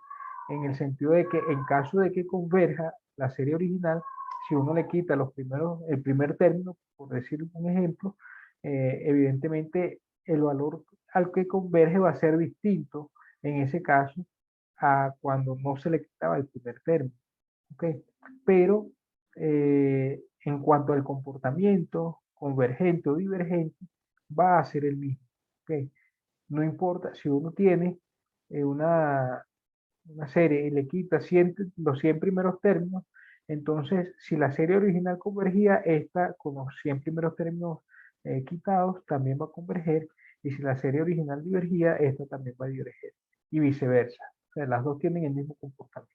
en el sentido de que en caso de que converja la serie original, si uno le quita el primer término, por decir un ejemplo, evidentemente el valor al que converge va a ser distinto en ese caso a cuando no se le quitaba el primer término. ¿Ok? Pero en cuanto al comportamiento convergente o divergente, va a ser el mismo. ¿Ok? No importa si uno tiene una serie y le quita los 100 primeros términos, entonces si la serie original convergía, esta con los 100 primeros términos quitados también va a converger, y si la serie original divergía, esta también va a diverger, y viceversa. O sea, las dos tienen el mismo comportamiento.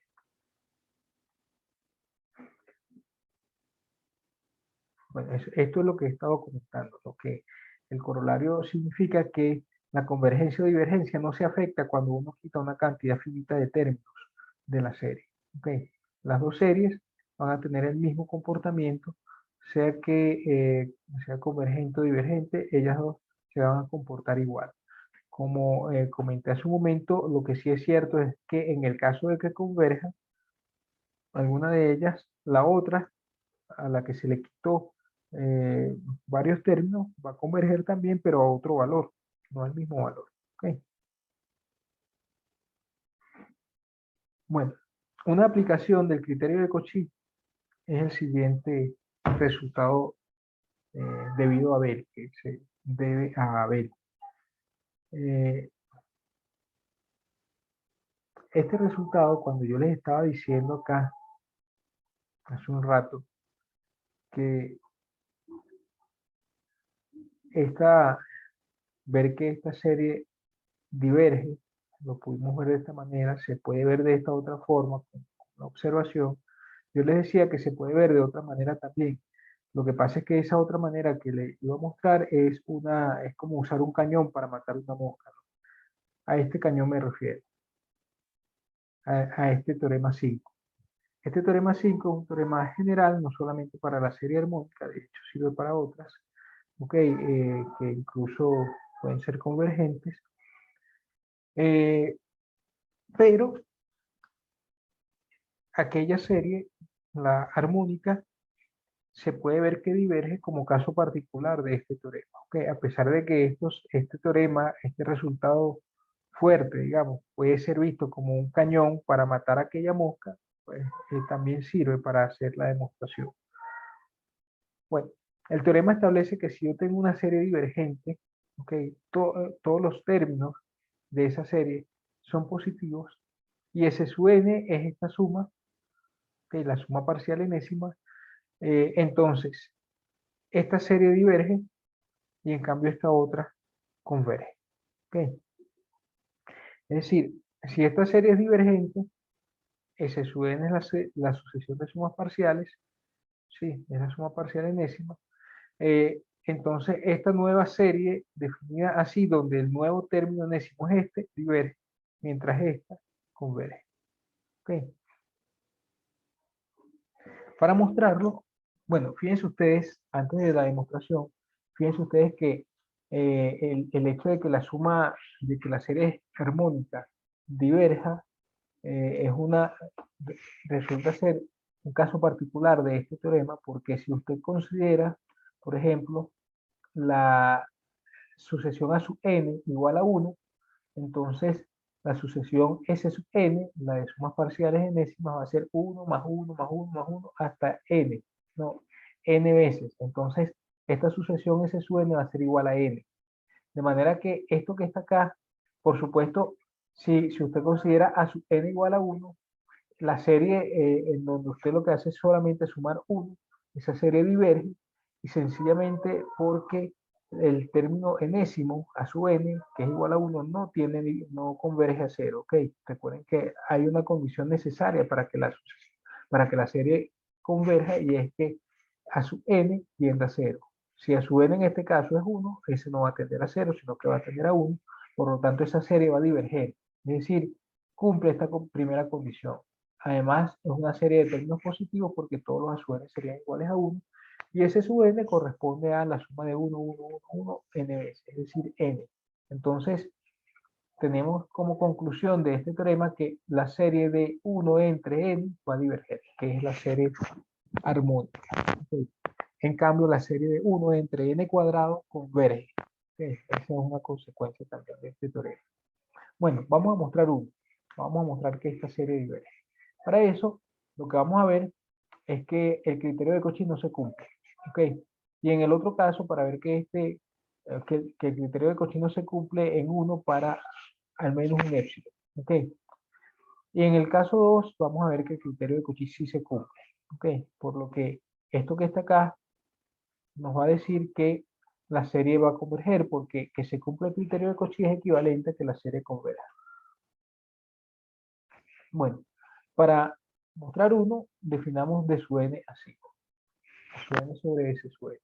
Bueno, esto es lo que he estado comentando, lo que el corolario significa que la convergencia o divergencia no se afecta cuando uno quita una cantidad finita de términos de la serie. ¿Ok? Las dos series van a tener el mismo comportamiento, sea que sea convergente o divergente, ellas dos se van a comportar igual. Como comenté hace un momento, lo que sí es cierto es que en el caso de que converja alguna de ellas, la otra a la que se le quitó eh, varios términos, va a converger también, pero a otro valor, no al mismo valor. ¿Ok? Bueno, una aplicación del criterio de Cauchy es el siguiente resultado debido a Abel, que se debe a Abel. Este resultado, cuando yo les estaba diciendo acá hace un rato que ver que esta serie diverge, lo pudimos ver de esta manera, se puede ver de esta otra forma, con la observación. Yo les decía que se puede ver de otra manera también. Lo que pasa es que esa otra manera que les iba a mostrar es como usar un cañón para matar una mosca, ¿no? A este cañón me refiero, a este teorema 5. Este teorema 5 es un teorema general, no solamente para la serie armónica, de hecho sirve para otras, que incluso pueden ser convergentes, pero aquella serie, la armónica, se puede ver que diverge como caso particular de este teorema. A pesar de que este teorema, este resultado fuerte, digamos, puede ser visto como un cañón para matar a aquella mosca, pues también sirve para hacer la demostración. Bueno, el teorema establece que si yo tengo una serie divergente, todos los términos de esa serie son positivos, y S sub n es esta suma, la suma parcial enésima, entonces esta serie diverge y en cambio esta otra converge. ¿Ok? Es decir, si esta serie es divergente, S sub n es la sucesión de sumas parciales, sí, es la suma parcial enésima, entonces esta nueva serie definida así, donde el nuevo término enésimo es este, diverge, mientras esta converge. ¿Ok? Para mostrarlo, bueno, fíjense ustedes, antes de la demostración, fíjense ustedes que el hecho de que la suma, de que la serie armónica diverja, es una, resulta ser un caso particular de este teorema, porque si usted considera, por ejemplo, la sucesión a sub n igual a 1, entonces la sucesión S sub n, la de sumas parciales enésimas, va a ser 1 más 1 más 1 más 1 hasta n, no, n veces. Entonces, esta sucesión S sub n va a ser igual a n. De manera que esto que está acá, por supuesto, si usted considera a sub n igual a 1, la serie en donde usted lo que hace es solamente sumar 1, esa serie diverge, y sencillamente porque el término enésimo a su n, que es igual a 1, no converge a 0, ¿ok? Recuerden que hay una condición necesaria para que la serie converja, y es que a su n tienda a 0. Si a su n en este caso es 1, ese no va a tender a 0, sino que va a tender a 1, por lo tanto esa serie va a diverger, es decir, cumple esta primera condición. Además, es una serie de términos positivos porque todos los a sub n serían iguales a 1, y ese sub n corresponde a la suma de 1, 1, 1, 1, n veces, es decir, n. Entonces, tenemos como conclusión de este teorema que la serie de 1 entre n va a diverger, que es la serie armónica. ¿Okay? En cambio, la serie de 1 entre n cuadrado converge. ¿Okay? Esa es una consecuencia también de este teorema. Bueno, vamos a mostrar uno. Vamos a mostrar que esta serie diverge. Para eso, lo que vamos a ver es que el criterio de Cauchy no se cumple. ¿Ok? Y en el otro caso, para ver que el criterio de Cauchy no se cumple en uno para al menos un épsilon. ¿Ok? Y en el caso 2, vamos a ver que el criterio de Cauchy sí se cumple. ¿Ok? Por lo que esto que está acá nos va a decir que la serie va a converger, porque que se cumpla el criterio de Cauchy es equivalente a que la serie converja. Bueno, para mostrar uno, definamos de su n así. Su n sobre S sub n.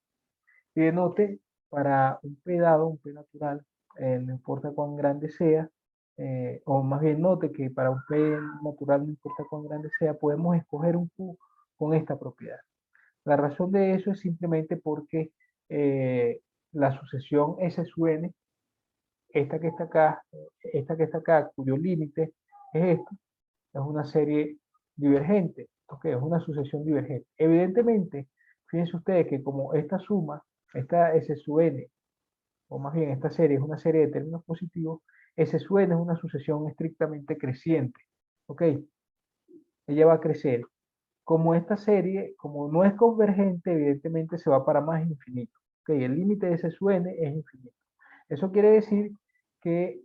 Y denote para un P dado, un P natural, no importa cuán grande sea, o más bien note que para un P natural, no importa cuán grande sea, podemos escoger un Q con esta propiedad. La razón de eso es simplemente porque la sucesión S sub n, esta que está acá, cuyo límite es esto, es una serie divergente, ¿ok? Es una sucesión divergente. Evidentemente, fíjense ustedes que como esta suma, esta S sub n, o más bien esta serie es una serie de términos positivos, S sub n es una sucesión estrictamente creciente, ¿ok? Ella va a crecer. Como esta serie, como no es convergente, evidentemente se va para más infinito, ¿ok? El límite de S sub n es infinito. Eso quiere decir que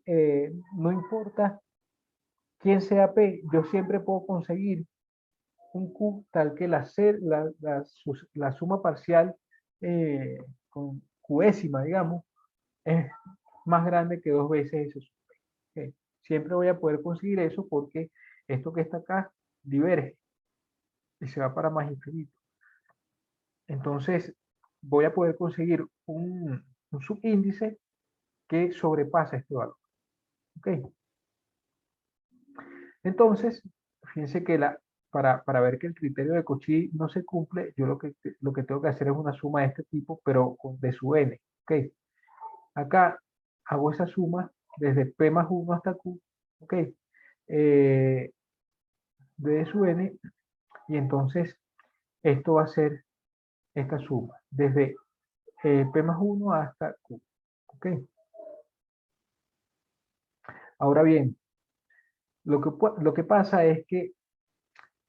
no importa quién sea P, yo siempre puedo conseguir un Q tal que la suma parcial con Qésima, digamos, es más grande que 2 veces ese sub P. ¿Ok? Siempre voy a poder conseguir eso porque esto que está acá diverge y se va para más infinito. Entonces, voy a poder conseguir un subíndice que sobrepasa este valor. ¿Ok? Entonces, fíjense que para ver que el criterio de Cauchy no se cumple, yo lo que tengo que hacer es una suma de este tipo, pero de su n. ¿Ok? Acá hago esa suma desde P más 1 hasta Q. ¿Ok? De su n, y entonces esto va a ser esta suma, desde P más 1 hasta Q. ¿Ok? Ahora bien, lo que pasa es que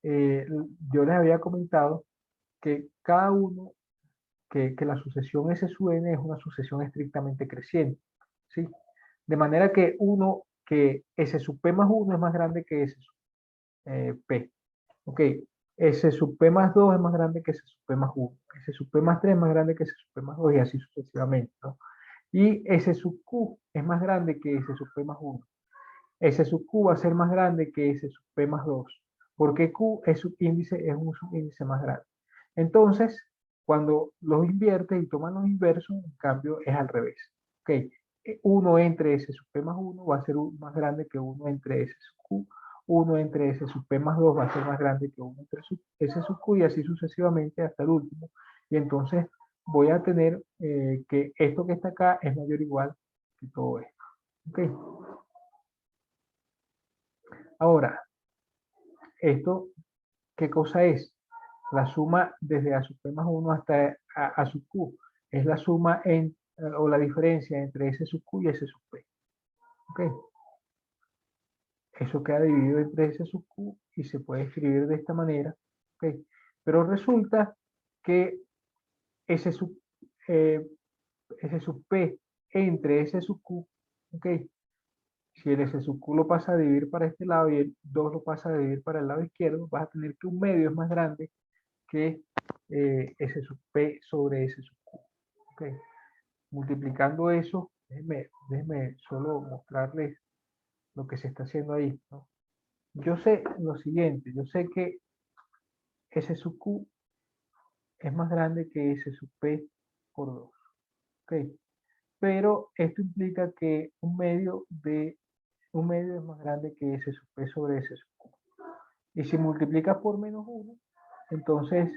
yo les había comentado que cada uno que la sucesión S sub n es una sucesión estrictamente creciente, ¿sí? De manera que que S sub P más 1 es más grande que S sub P. Ok, S sub P más 2 es más grande que S sub P más 1. S sub P más 3 es más grande que S sub P más 2 y así sucesivamente, ¿no? Y S sub Q es más grande que S sub P más 1. S sub Q va a ser más grande que S sub P más 2, porque Q es un subíndice más grande. Entonces, cuando los inviertes y toman los inversos, en cambio es al revés. Ok, 1 entre S sub P más 1 va a ser más grande que 1 entre S sub Q. 1 entre S sub P más 2 va a ser más grande que 1 entre S sub Q, y así sucesivamente hasta el último. Y entonces voy a tener que esto que está acá es mayor o igual que todo esto. Ok. Ahora, esto, ¿qué cosa es? La suma desde a sub p más 1 hasta a sub q. Es la suma o la diferencia entre s sub q y s sub p. ¿Ok? Eso queda dividido entre s sub q y se puede escribir de esta manera. ¿Ok? Pero resulta que s sub, eh, S sub P entre S sub Q, ¿ok? Si el S sub Q lo pasa a dividir para este lado y el 2 lo pasa a dividir para el lado izquierdo, vas a tener que un medio es más grande que S sub P sobre S sub Q, ¿ok? Multiplicando eso, déjenme solo mostrarles lo que se está haciendo ahí, ¿no? Yo sé lo siguiente, yo sé que S sub Q es más grande que S sub P por 2, ¿ok? Pero esto implica que un medio es más grande que S sub P sobre S sub Q. Y si multiplicas por menos 1, entonces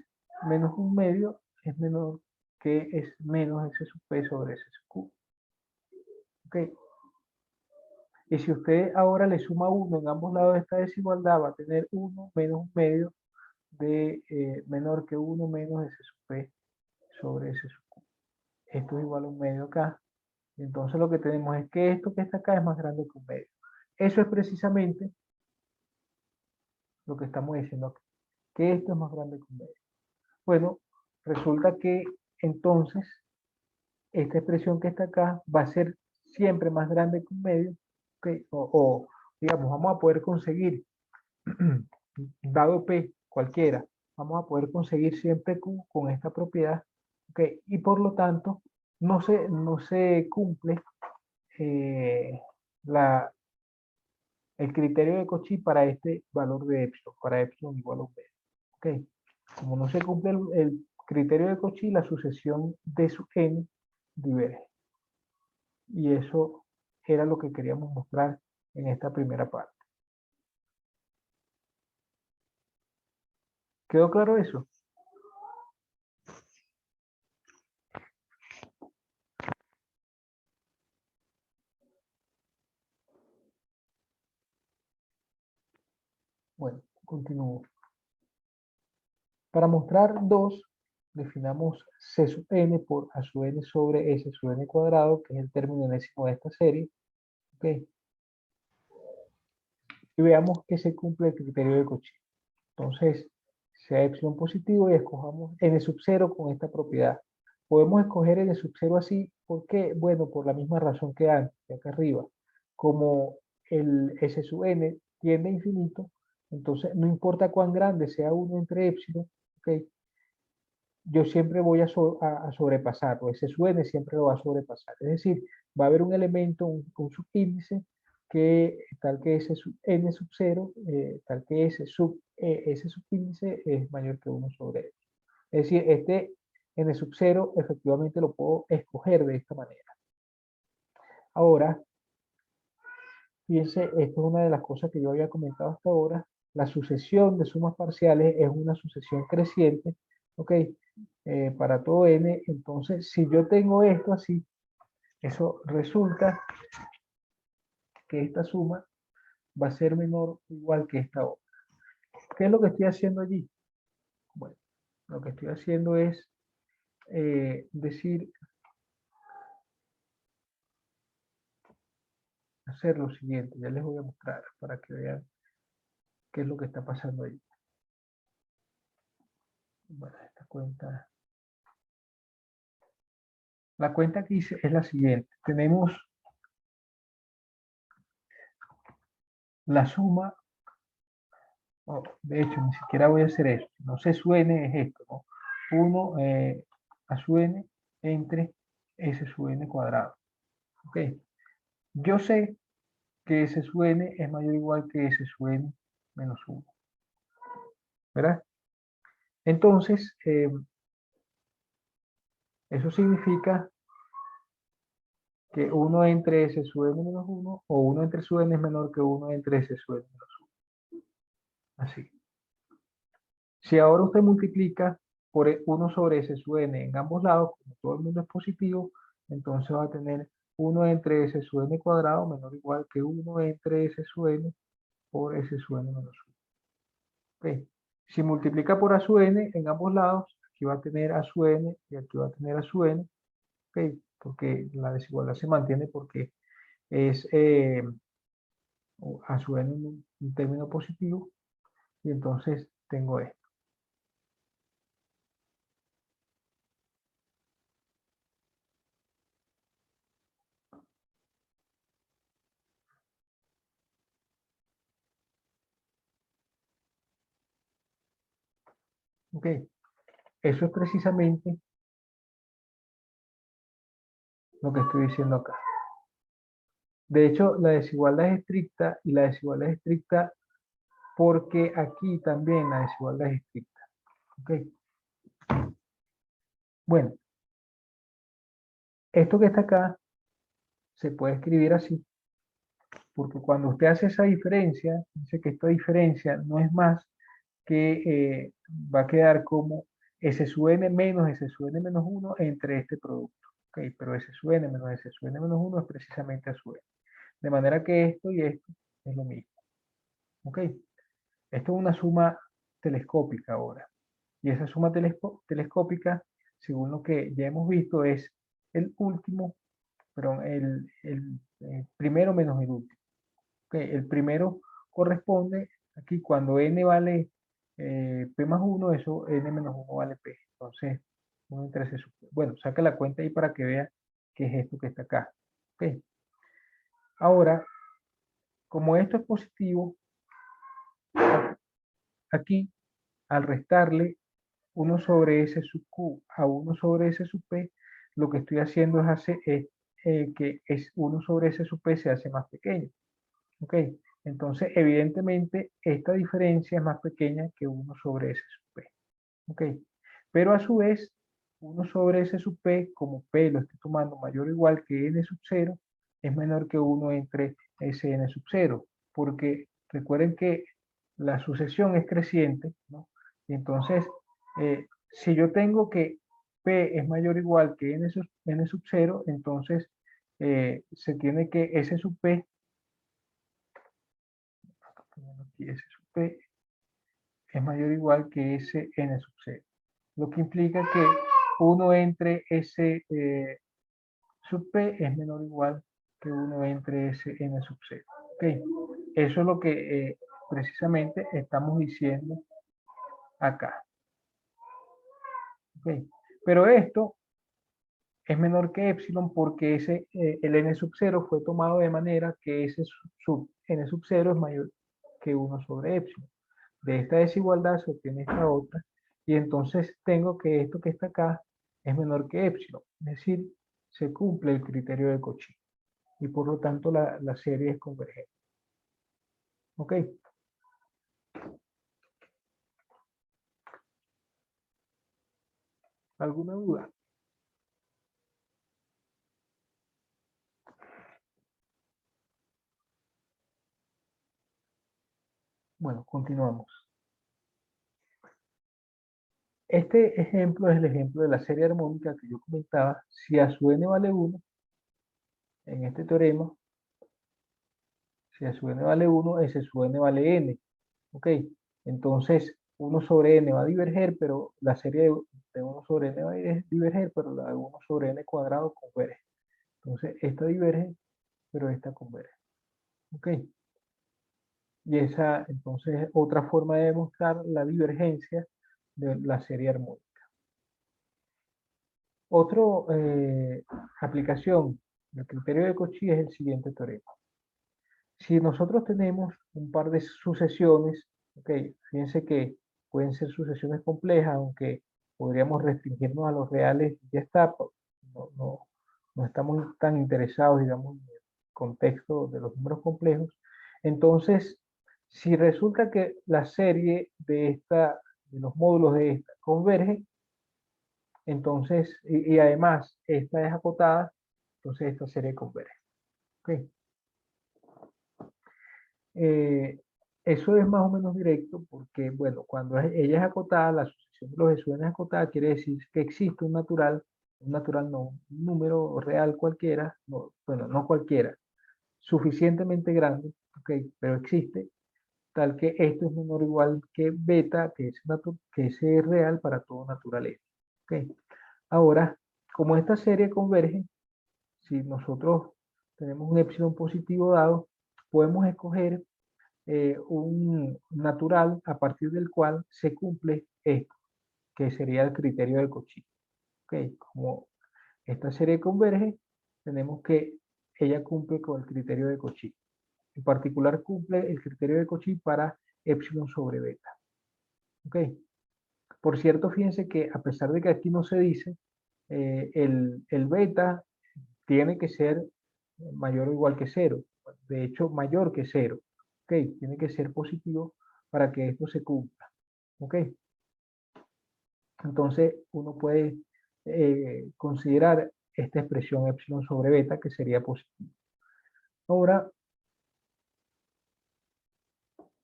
menos un medio es menor que es menos S sub P sobre S sub Q. ¿Ok? Y si usted ahora le suma 1 en ambos lados de esta desigualdad, va a tener 1 menos un medio de menor que 1 menos S sub P sobre S sub Q. Esto es igual a un medio acá. Entonces lo que tenemos es que esto que está acá es más grande que un medio. Eso es precisamente lo que estamos diciendo aquí, que esto es más grande que un medio. Bueno, resulta que entonces esta expresión que está acá va a ser siempre más grande que un medio, ¿okay? Digamos, vamos a poder conseguir, dado P cualquiera, vamos a poder conseguir siempre Q con esta propiedad, ¿okay? Y por lo tanto no se cumple eh, la, el criterio de Cauchy para este valor de epsilon, para epsilon igual a un medio. ¿Ok? Como no se cumple el criterio de Cauchy, la sucesión de sub n diverge. Y eso era lo que queríamos mostrar en esta primera parte. ¿Quedó claro eso? Bueno, continúo. Para mostrar 2, definamos C sub n por A sub n sobre S sub n cuadrado, que es el término enésimo de esta serie. ¿Okay? Y veamos que se cumple el criterio de Cauchy. Entonces, sea epsilon positivo y escojamos n sub 0 con esta propiedad. Podemos escoger n sub 0 así, ¿por qué? Bueno, por la misma razón que antes, de acá arriba. Como el S sub n tiende a infinito, entonces no importa cuán grande sea 1 entre epsilon, ¿okay? Yo siempre voy a sobrepasarlo. S sub n siempre lo va a sobrepasar. Es decir, va a haber un elemento, un subíndice, que tal que S sub n sub 0, tal que ese subíndice es mayor que 1 sobre él. Es decir, este n sub 0 efectivamente lo puedo escoger de esta manera. Ahora, fíjense, esto es una de las cosas que yo había comentado hasta ahora. La sucesión de sumas parciales es una sucesión creciente, ¿ok? Para todo n. Entonces, si yo tengo esto así, eso resulta que esta suma va a ser menor o igual que esta otra. ¿Qué es lo que estoy haciendo allí? Bueno, lo que estoy haciendo es hacer lo siguiente. Ya les voy a mostrar para que vean qué es lo que está pasando ahí. Bueno, esta cuenta. La cuenta que hice es la siguiente. Tenemos la suma. Oh, de hecho, ni siquiera voy a hacer eso. No se suene es esto, ¿no? 1 a su n entre s sub n cuadrado. ¿Ok? Yo sé que s sub n es mayor o igual que s sub n menos 1. ¿Verdad? Entonces, eso significa que 1 entre s sub n menos 1 o 1 entre sub n es menor que 1 entre s sub n menos 1. Así. Si ahora usted multiplica por 1 sobre s sub n en ambos lados, como todo el mundo es positivo, entonces va a tener 1 entre s sub n cuadrado menor o igual que 1 entre s sub n por s sub n menos 1. ¿Ok? Si multiplica por A sub n en ambos lados, aquí va a tener A sub n y aquí va a tener A sub n. ¿Ok? Porque la desigualdad se mantiene porque es A sub n un término positivo. Y entonces tengo esto. ¿Ok? Eso es precisamente lo que estoy diciendo acá. De hecho, la desigualdad es estricta y la desigualdad es estricta porque aquí también la desigualdad es estricta. ¿Ok? Bueno, esto que está acá se puede escribir así, porque cuando usted hace esa diferencia, dice que esta diferencia no es más que va a quedar como S sub n menos S sub n menos 1 entre este producto. ¿Ok? Pero S sub n menos S sub n menos 1 es precisamente A sub n. De manera que esto y esto es lo mismo. ¿Ok? Esto es una suma telescópica ahora. Y esa suma telescópica, según lo que ya hemos visto, es el último, perdón, el primero menos el último. ¿Okay? El primero corresponde aquí cuando n vale p más 1, eso n menos 1 vale p. Entonces, 1 entre s sub p. Bueno, saca la cuenta ahí para que vea qué es esto que está acá. ¿Okay? Ahora, como esto es positivo, aquí, al restarle 1 sobre S sub Q a 1 sobre S sub P, lo que estoy haciendo es que 1 sobre S sub P se hace más pequeño. ¿Ok? Entonces, evidentemente, esta diferencia es más pequeña que 1 sobre S sub P. ¿Ok? Pero a su vez, 1 sobre S sub P, como P lo estoy tomando mayor o igual que N sub 0, es menor que 1 entre Sn sub 0. Porque recuerden que la sucesión es creciente, ¿no? Y entonces, si yo tengo que P es mayor o igual que N sub 0, entonces se tiene que S sub P, aquí S sub P es mayor o igual que Sn sub 0. Lo que implica que 1 entre S sub P es menor o igual que 1 entre Sn sub 0. ¿Okay? Eso es lo que precisamente estamos diciendo acá. ¿Okay? Pero esto es menor que epsilon porque el n sub 0 fue tomado de manera que ese n sub 0 es mayor que 1 sobre epsilon. De esta desigualdad se obtiene esta otra y entonces tengo que esto que está acá es menor que epsilon. Es decir, se cumple el criterio de Cauchy y por lo tanto la serie es convergente. ¿Ok? ¿Alguna duda? Bueno, continuamos. Este ejemplo es el ejemplo de la serie armónica que yo comentaba. Si A sub n vale 1, en este teorema, si A sub n vale 1, S sub n vale n. ¿Ok? Entonces, 1 sobre n va a diverger, pero la serie de 1 sobre n va a diverger, pero la de 1 sobre n cuadrado converge. Entonces, esta diverge, pero esta converge. ¿Ok? Y esa, entonces, es otra forma de demostrar la divergencia de la serie armónica. Otra aplicación del criterio de Cauchy es el siguiente teorema. Si nosotros tenemos un par de sucesiones, ok, fíjense que pueden ser sucesiones complejas, aunque podríamos restringirnos a los reales, ya está, no estamos tan interesados, digamos, en el contexto de los números complejos. Entonces, si resulta que la serie de los módulos de esta converge, entonces, y además esta es acotada, entonces esta serie converge. ¿Ok? Eh, eso es más o menos directo porque, bueno, cuando ella es acotada, la sucesión de los exuenes acotada quiere decir que existe un natural no, un número real cualquiera, no, bueno, no cualquiera, suficientemente grande, ok, pero existe, tal que esto es menor o igual que beta, que ese es real para todo naturaleza. ¿Ok? Ahora, como esta serie converge, si nosotros tenemos un epsilon positivo dado, podemos escoger un natural a partir del cual se cumple esto, que sería el criterio de Cauchy. ¿Ok? Como esta serie converge, tenemos que ella cumple con el criterio de Cauchy. En particular cumple el criterio de Cauchy para epsilon sobre beta. ¿Ok? Por cierto, fíjense que a pesar de que aquí no se dice, el beta tiene que ser mayor o igual que cero. De hecho, mayor que cero. ¿Ok? Tiene que ser positivo para que esto se cumpla. ¿Ok? Entonces, uno puede considerar esta expresión epsilon sobre beta que sería positivo. Ahora,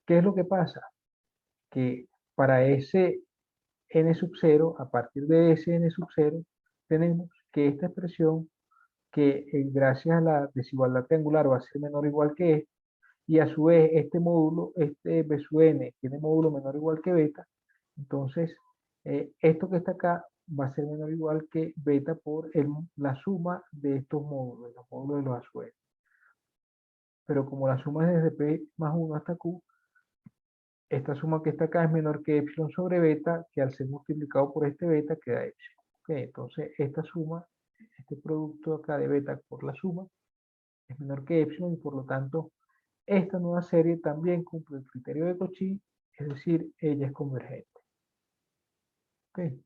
¿qué es lo que pasa? Que para ese n sub 0, a partir de ese n sub 0, tenemos que esta expresión, que gracias a la desigualdad triangular va a ser menor o igual que esto, y a su vez este módulo, este b sub n, tiene módulo menor o igual que beta, entonces esto que está acá va a ser menor o igual que beta por la suma de estos módulos, los módulos de los a sub n. Pero como la suma es desde p más 1 hasta q, esta suma que está acá es menor que epsilon sobre beta, que al ser multiplicado por este beta queda epsilon. Okay, entonces esta suma, este producto acá de beta por la suma, es menor que epsilon y por lo tanto esta nueva serie también cumple el criterio de Cauchy, es decir, ella es convergente. Okay.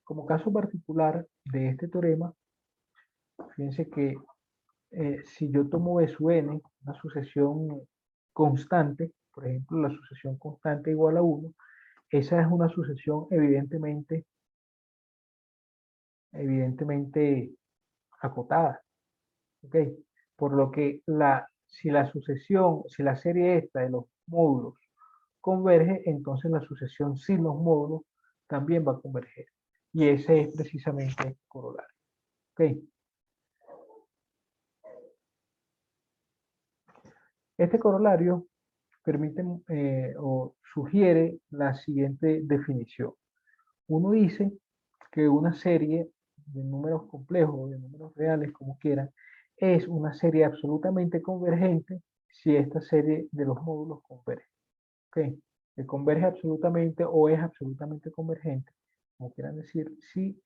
Como caso particular de este teorema, fíjense que si yo tomo B sub n, una sucesión constante, por ejemplo, la sucesión constante igual a 1, esa es una sucesión evidentemente acotada. ¿Ok? Por lo que si la sucesión, si la serie esta de los módulos converge, entonces la sucesión sin los módulos también va a converger. Y ese es precisamente el corolario. ¿Ok? Este corolario permite o sugiere la siguiente definición. Uno dice que una serie de números complejos, de números reales, como quieran, es una serie absolutamente convergente si esta serie de los módulos converge. ¿Ok? Que converge absolutamente o es absolutamente convergente, como quieran decir, si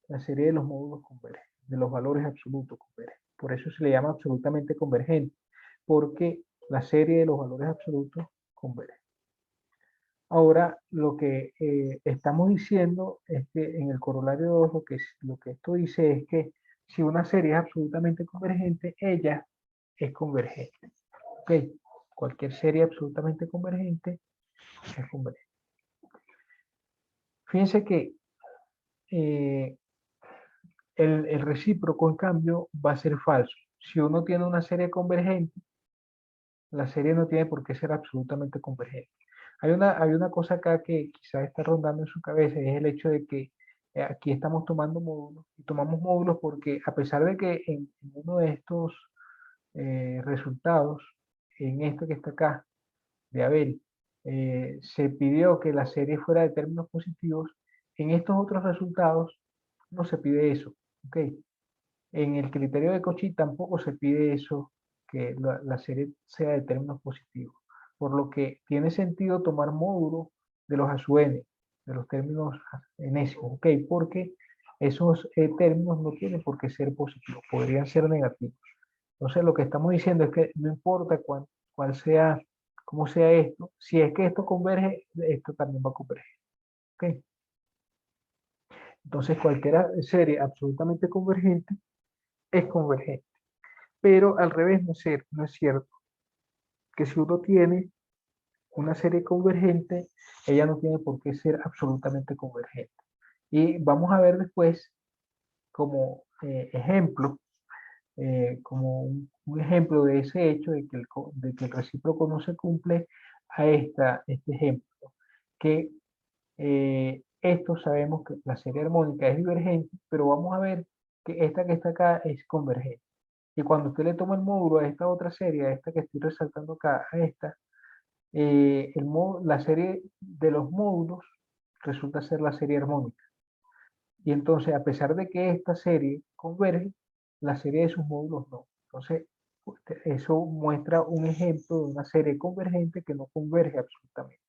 la serie de los módulos converge, de los valores absolutos converge. Por eso se le llama absolutamente convergente, porque la serie de los valores absolutos converge. Ahora, lo que estamos diciendo es que en el corolario 2, lo que esto dice es que si una serie es absolutamente convergente, ella es convergente. ¿Ok? Cualquier serie absolutamente convergente es convergente. Fíjense que eh, el recíproco, en cambio, va a ser falso. Si uno tiene una serie convergente, la serie no tiene por qué ser absolutamente convergente. Hay una cosa acá que quizás está rondando en su cabeza, y es el hecho de que aquí estamos tomando módulos, y tomamos módulos porque a pesar de que en uno de estos resultados, en este que está acá, de Abel, se pidió que la serie fuera de términos positivos, en estos otros resultados no se pide eso. ¿Ok? En el criterio de Cauchy tampoco se pide eso, que la serie sea de términos positivos. Por lo que tiene sentido tomar módulos de los a sub n, de los términos enésimos, ¿ok? Porque esos términos no tienen por qué ser positivos, podrían ser negativos. Entonces lo que estamos diciendo es que no importa cuál sea, cómo sea esto, si es que esto converge, esto también va a converger. ¿Ok? Entonces cualquier serie absolutamente convergente es convergente. Pero al revés no es cierto. Que si uno tiene una serie convergente, ella no tiene por qué ser absolutamente convergente. Y vamos a ver después como ejemplo, como un ejemplo de ese hecho de que el recíproco no se cumple a este ejemplo. Que esto sabemos que la serie armónica es divergente, pero vamos a ver que esta que está acá es convergente. Y cuando usted le toma el módulo a esta otra serie, a esta que estoy resaltando acá, a esta, la serie de los módulos resulta ser la serie armónica. Y entonces, a pesar de que esta serie converge, la serie de sus módulos no. Entonces, eso muestra un ejemplo de una serie convergente que no converge absolutamente.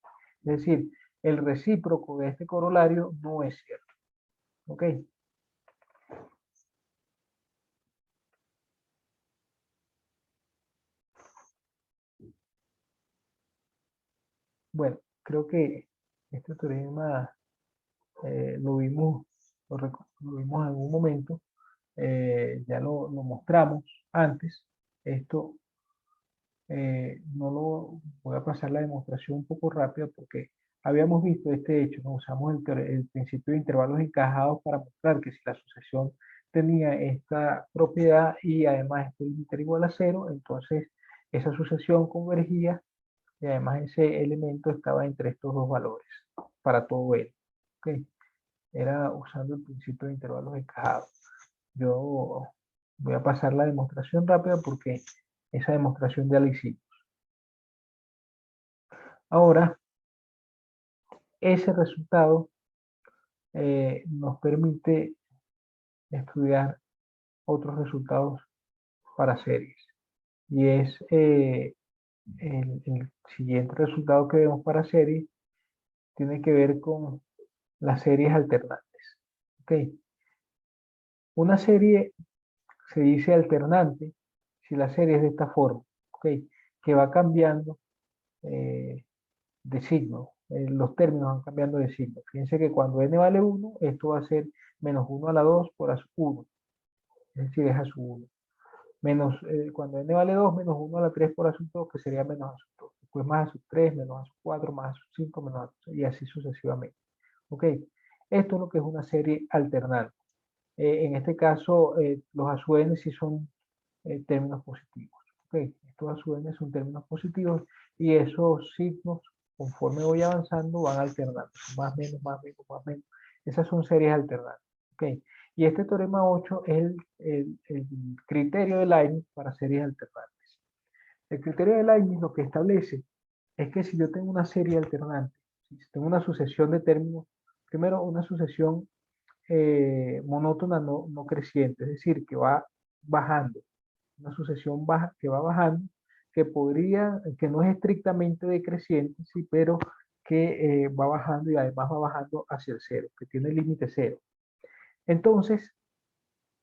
Es decir, el recíproco de este corolario no es cierto. ¿Ok? Bueno, creo que este teorema lo vimos, lo vimos en algún momento, ya lo mostramos antes. Esto no lo voy a pasar la demostración un poco rápida porque habíamos visto este hecho, ¿no? Usamos el principio de intervalos encajados para mostrar que si la sucesión tenía esta propiedad y además este límite era igual a cero, entonces esa sucesión convergía y además ese elemento estaba entre estos dos valores para todo L. ¿Ok? Era usando el principio de intervalos encajados. Yo voy a pasar la demostración rápida porque esa demostración ya la hicimos. Ahora, ese resultado nos permite estudiar otros resultados para series. Y es el siguiente resultado que vemos para series, tiene que ver con las series alternantes. ¿Ok? Una serie se dice alternante si la serie es de esta forma, ¿ok? Que va cambiando de signo. Los términos van cambiando de signo. Fíjense que cuando n vale 1, esto va a ser menos 1 a la 2 por a su 1. Es decir, es a su 1. Menos, cuando n vale 2, menos 1 a la 3 por a su 2, que sería menos a su 2. Después más a su 3, menos a su 4, más a su 5, menos a su 6, y así sucesivamente. ¿Ok? Esto es lo que es una serie alternante. En este caso, los a su n sí son términos positivos. ¿Ok? Estos a su n son términos positivos y esos signos, conforme voy avanzando, van alternando. Más, menos, más, menos, más, menos. Esas son series alternantes. ¿Ok? Y este teorema 8 es el criterio de Leibniz para series alternantes. El criterio de Leibniz lo que establece es que si yo tengo una serie alternante, si tengo una sucesión de términos, primero una sucesión monótona no creciente, es decir, que va bajando, una sucesión baja que va bajando, que no es estrictamente decreciente, sí, pero que va bajando y además va bajando hacia el cero, que tiene límite cero. Entonces,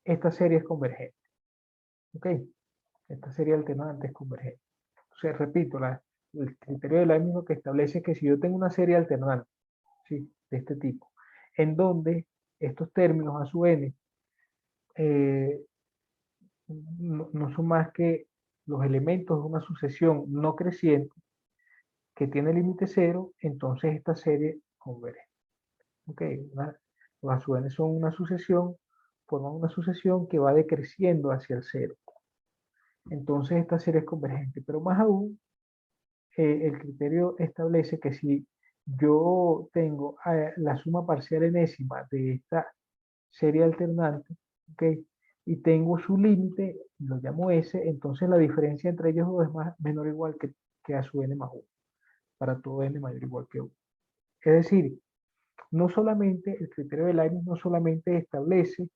esta serie es convergente. ¿Ok? Esta serie alternante es convergente. Entonces, repito, el criterio de Leibniz que establece que si yo tengo una serie alternante, ¿sí? De este tipo, en donde estos términos a su n eh, no son más que los elementos de una sucesión no creciente que tiene límite cero, entonces esta serie converge. ¿Ok? Los a su n son una sucesión, forman una sucesión que va decreciendo hacia el cero. Entonces esta serie es convergente, pero más aún, el criterio establece que si yo tengo la suma parcial enésima de esta serie alternante, ¿ok? Y tengo su límite, lo llamo S, entonces la diferencia entre ellos dos es menor o igual que a su n más 1, para todo n mayor o igual que 1. Es decir, no solamente, el criterio de Leibniz no solamente establece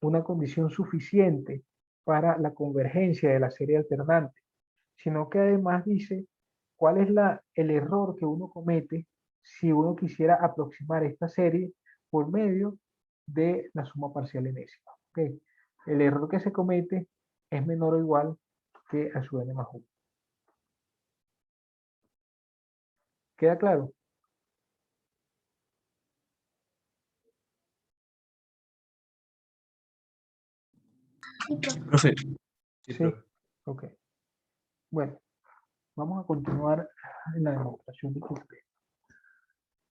una condición suficiente para la convergencia de la serie alternante, sino que además dice cuál es el error que uno comete si uno quisiera aproximar esta serie por medio de la suma parcial enésima. ¿Okay? El error que se comete es menor o igual que a su n más 1. ¿Queda claro? Profe, sí, Sí. profe. Ok. Bueno, vamos a continuar en la demostración de este teorema.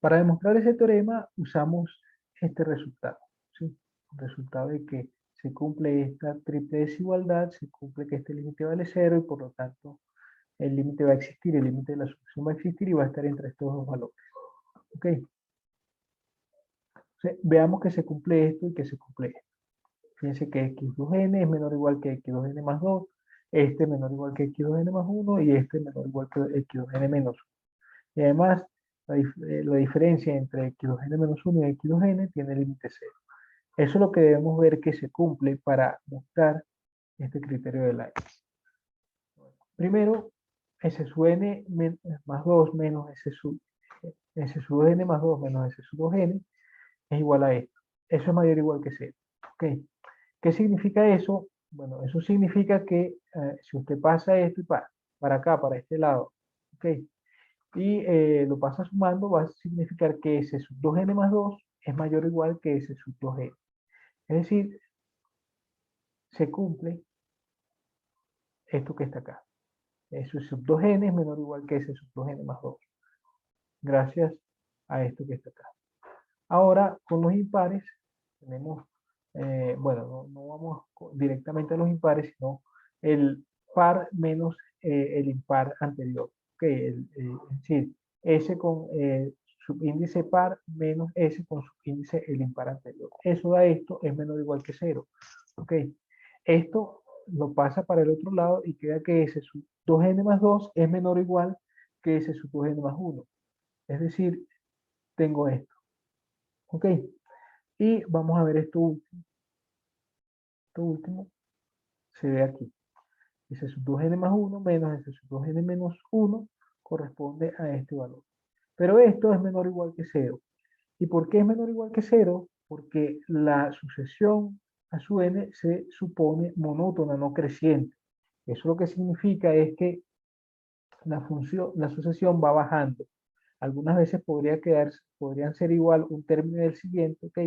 Para demostrar ese teorema usamos este resultado. ¿Sí? El resultado de que se cumple esta triple desigualdad, se cumple que este límite vale 0 y por lo tanto el límite va a existir, el límite de la sucesión va a existir y va a estar entre estos dos valores. ¿Ok? Entonces, veamos que se cumple esto y que se cumple esto. Fíjense que x2n es menor o igual que x2n más 2, este menor o igual que x2n más 1 y este menor o igual que x2n menos 1. Y además, la diferencia entre x2n menos 1 y x2n tiene límite 0. Eso es lo que debemos ver que se cumple para mostrar este criterio de Leibniz. Primero, s sub n más 2 menos s sub n más 2 menos s sub 2n es igual a esto. Eso es mayor o igual que 0. ¿Ok? ¿Qué significa eso? Bueno, eso significa que si usted pasa esto y para acá, para este lado, ¿ok? Y lo pasa sumando, va a significar que s sub 2n más 2 es mayor o igual que s sub 2n. Es decir, se cumple esto que está acá. S sub 2n es menor o igual que s sub 2n más 2. Gracias a esto que está acá. Ahora, con los impares, tenemos, bueno, no vamos directamente a los impares, sino el par menos el impar anterior. Ok, es decir, S con subíndice par menos S con subíndice el impar anterior. Eso da esto, es menor o igual que 0. Ok, esto lo pasa para el otro lado y queda que S sub 2n más 2 es menor o igual que S sub 2n más 1. Es decir, tengo esto. Ok, y vamos a ver esto último. Esto último se ve aquí. S sub 2n más 1 menos S sub 2n menos 1 corresponde a este valor. Pero esto es menor o igual que 0. ¿Y por qué es menor o igual que 0? Porque la sucesión a su n se supone monótona, no creciente. Eso lo que significa es que la sucesión va bajando. Algunas veces podrían ser igual un término del siguiente, ¿ok?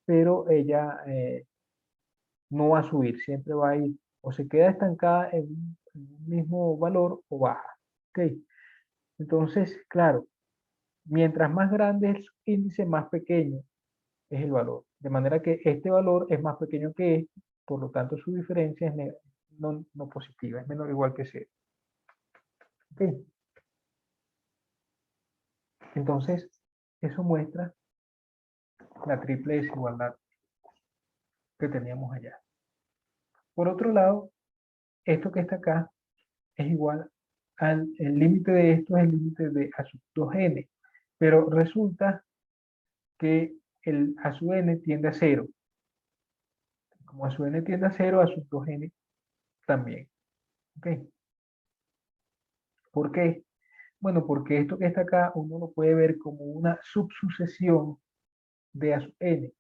Pero ella no va a subir, siempre va a ir o se queda estancada en un mismo valor o baja. ¿Ok? Entonces, claro, mientras más grande es el índice, más pequeño es el valor. De manera que este valor es más pequeño que este, por lo tanto su diferencia es no positiva, es menor o igual que 0. ¿Ok? Entonces, eso muestra la triple desigualdad que teníamos allá. Por otro lado, esto que está acá es igual el límite de esto es el límite de A sub 2n, pero resulta que el A sub n tiende a 0. Como A sub n tiende a 0, A sub 2n también. ¿Ok? ¿Por qué? Bueno, porque esto que está acá uno lo puede ver como una subsucesión de A sub n.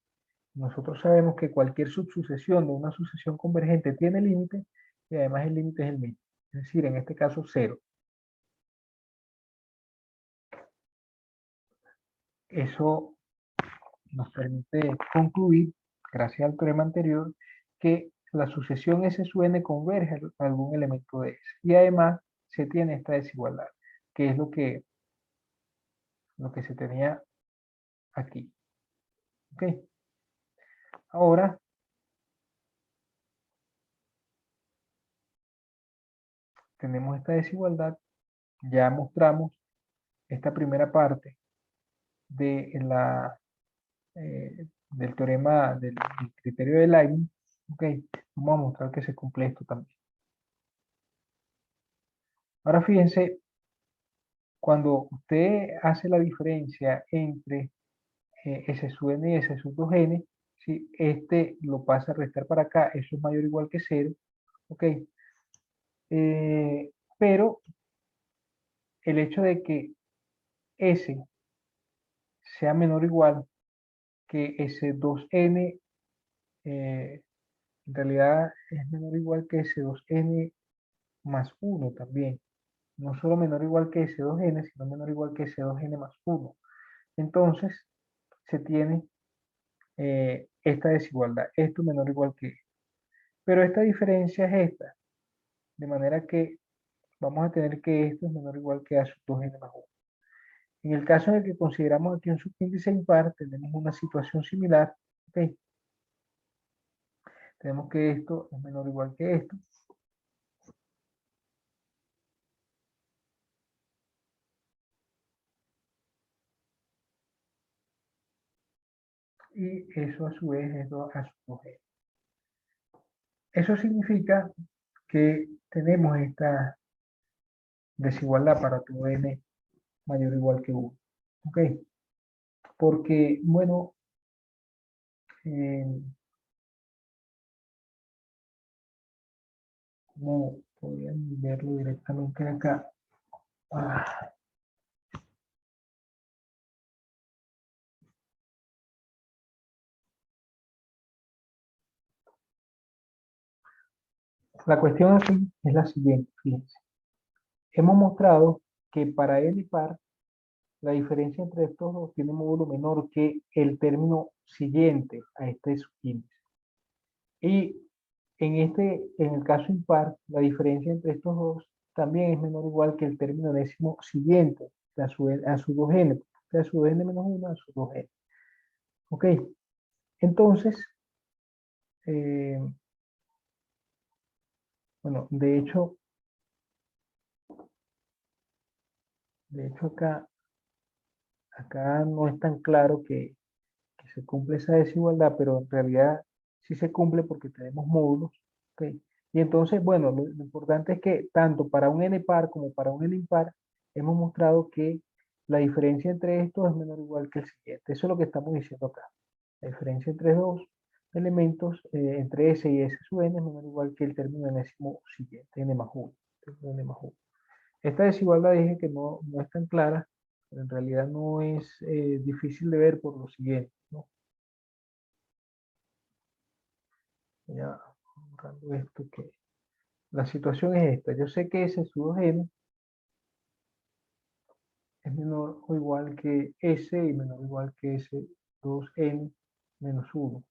Nosotros sabemos que cualquier subsucesión de una sucesión convergente tiene límite y además el límite es el mismo. Es decir, en este caso 0. Eso nos permite concluir, gracias al teorema anterior, que la sucesión S sub n converge a algún elemento de S. Y además se tiene esta desigualdad, que es lo que se tenía aquí. ¿Ok? Ahora tenemos esta desigualdad, ya mostramos esta primera parte de del teorema del criterio de Leibniz. ¿Ok? Vamos a mostrar que se cumple esto también. Ahora fíjense, cuando usted hace la diferencia entre S sub n y S sub 2n, si este lo pasa a restar para acá, eso es mayor o igual que 0, ¿ok? Pero el hecho de que S sea menor o igual que S2n, en realidad es menor o igual que S2n más 1 también. No solo menor o igual que S2n, sino menor o igual que S2n más 1. Entonces, se tiene esta desigualdad, esto menor o igual que esto. Pero esta diferencia es esta, de manera que vamos a tener que esto es menor o igual que A sub 2n más 1. En el caso en el que consideramos aquí un subíndice impar, tenemos una situación similar. ¿Ok? Tenemos que esto es menor o igual que esto. Y eso a su vez es A sub 2n. Eso significa que tenemos esta desigualdad para todo n mayor o igual que 1. ¿Ok? Porque, bueno, como podrían verlo directamente acá. Ah, la cuestión aquí es la siguiente, fíjense. Hemos mostrado que para n par, la diferencia entre estos dos tiene un módulo menor que el término siguiente a este subíndice. Y en el caso impar, la diferencia entre estos dos también es menor o igual que el término enésimo siguiente a su 2n, a su 2n menos 1 a su 2n. Ok, entonces, eh, bueno, de hecho acá no es tan claro que se cumple esa desigualdad, pero en realidad sí se cumple porque tenemos módulos. ¿Ok? Y entonces, bueno, lo importante es que tanto para un n par como para un n impar, hemos mostrado que la diferencia entre estos es menor o igual que el siguiente. Eso es lo que estamos diciendo acá. La diferencia entre dos elementos, entre s y s sub n, es menor o igual que el término enésimo siguiente, n más 1. N más 1. Esta desigualdad dije que no es tan clara, pero en realidad no es difícil de ver por lo siguiente, ¿no? Ya borrando esto, que la situación es esta. Yo sé que S sub 2n es menor o igual que S y menor o igual que S 2n menos 1.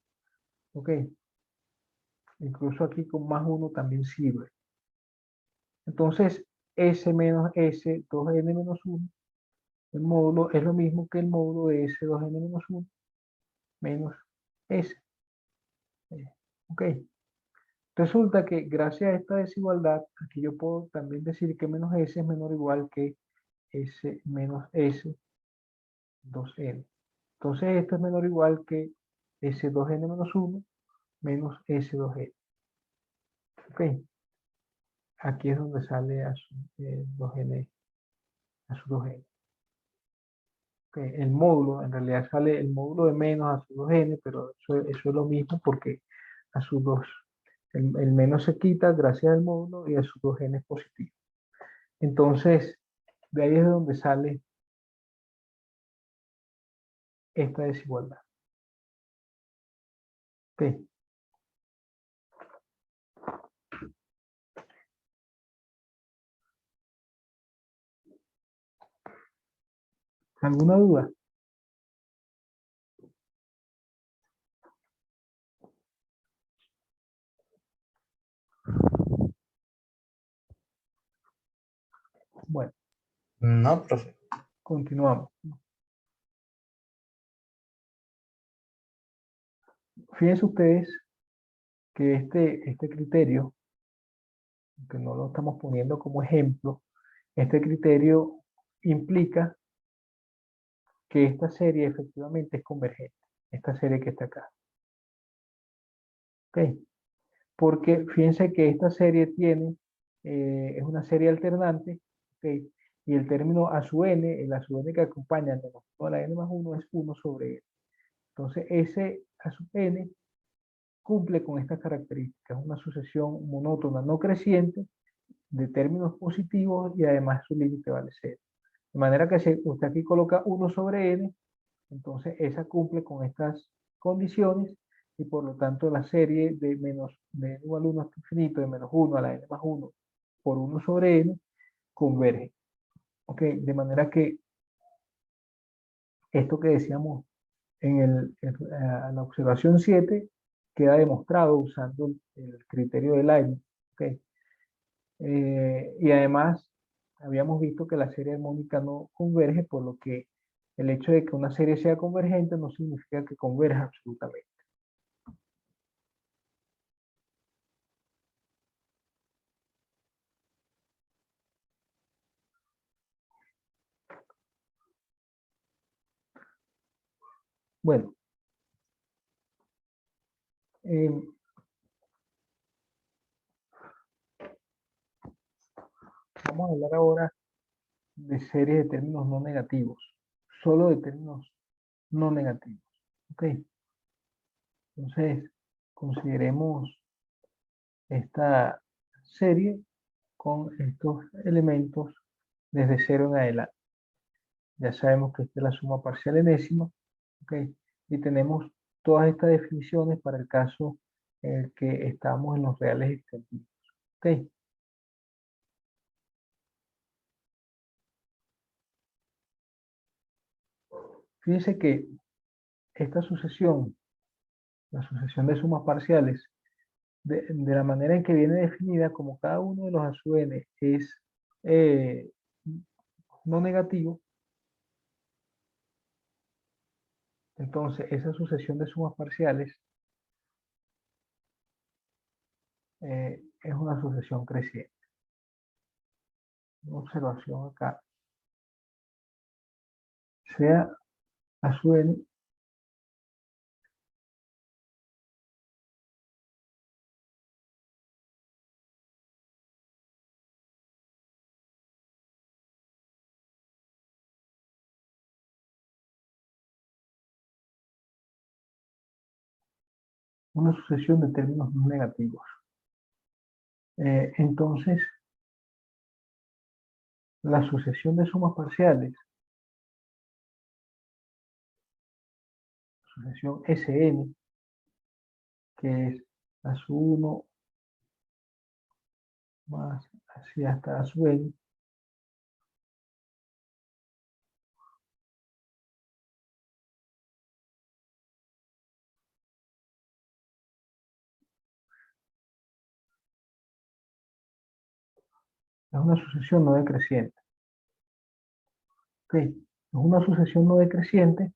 ¿Ok? Incluso aquí con más 1 también sirve. Entonces, S menos S 2n menos 1, el módulo es lo mismo que el módulo de S 2n menos 1 menos S. ¿Ok? Resulta que gracias a esta desigualdad, aquí yo puedo también decir que menos S es menor o igual que S menos S 2n. Entonces esto es menor o igual que S2n menos 1 menos S2n. ¿Ok? Aquí es donde sale a su 2n, a su 2n. ¿Ok? El módulo, en realidad sale el módulo de menos a su 2n, pero eso es lo mismo porque a su 2, el menos se quita gracias al módulo y a su 2n es positivo. Entonces, de ahí es de donde sale esta desigualdad. ¿Ok? ¿Alguna duda? Bueno, No, profe. continuamos. Fíjense ustedes que este criterio, que no lo estamos poniendo como ejemplo, este criterio implica que esta serie efectivamente es convergente, esta serie que está acá. ¿Ok? Porque fíjense que esta serie tiene, es una serie alternante, ¿ok? Y el término a su n, el a su n que acompaña menos toda la n más 1 es 1 sobre n. Entonces, ese a sub n cumple con estas características, una sucesión monótona no creciente de términos positivos y además su límite vale 0. De manera que si usted aquí coloca 1 sobre n, entonces esa cumple con estas condiciones y por lo tanto la serie de menos de n igual a 1 hasta infinito, de menos 1 a la n más 1 por 1 sobre n, converge. ¿Ok? De manera que esto que decíamos la observación 7 queda demostrado usando el criterio de Leibniz. ¿Ok? Y además, habíamos visto que la serie armónica no converge, por lo que el hecho de que una serie sea convergente no significa que converja absolutamente. Bueno, eh, vamos a hablar ahora de series de términos no negativos, solo de términos no negativos. ¿Ok? Entonces, consideremos esta serie con estos elementos desde cero en adelante. Ya sabemos que esta es la suma parcial enésima, ¿ok? Y tenemos todas estas definiciones para el caso en el que estamos en los reales extendidos, ¿ok? Fíjense que esta sucesión, la sucesión de sumas parciales, de la manera en que viene definida, como cada uno de los a sub n es eh, no negativo, entonces esa sucesión de sumas parciales es una sucesión creciente. Una observación acá. Sea a sub n una sucesión de términos no negativos. Entonces, la sucesión de sumas parciales, sucesión Sn, que es a sub 1 más así hasta a sub n, es una sucesión no decreciente. ¿Ok? Es una sucesión no decreciente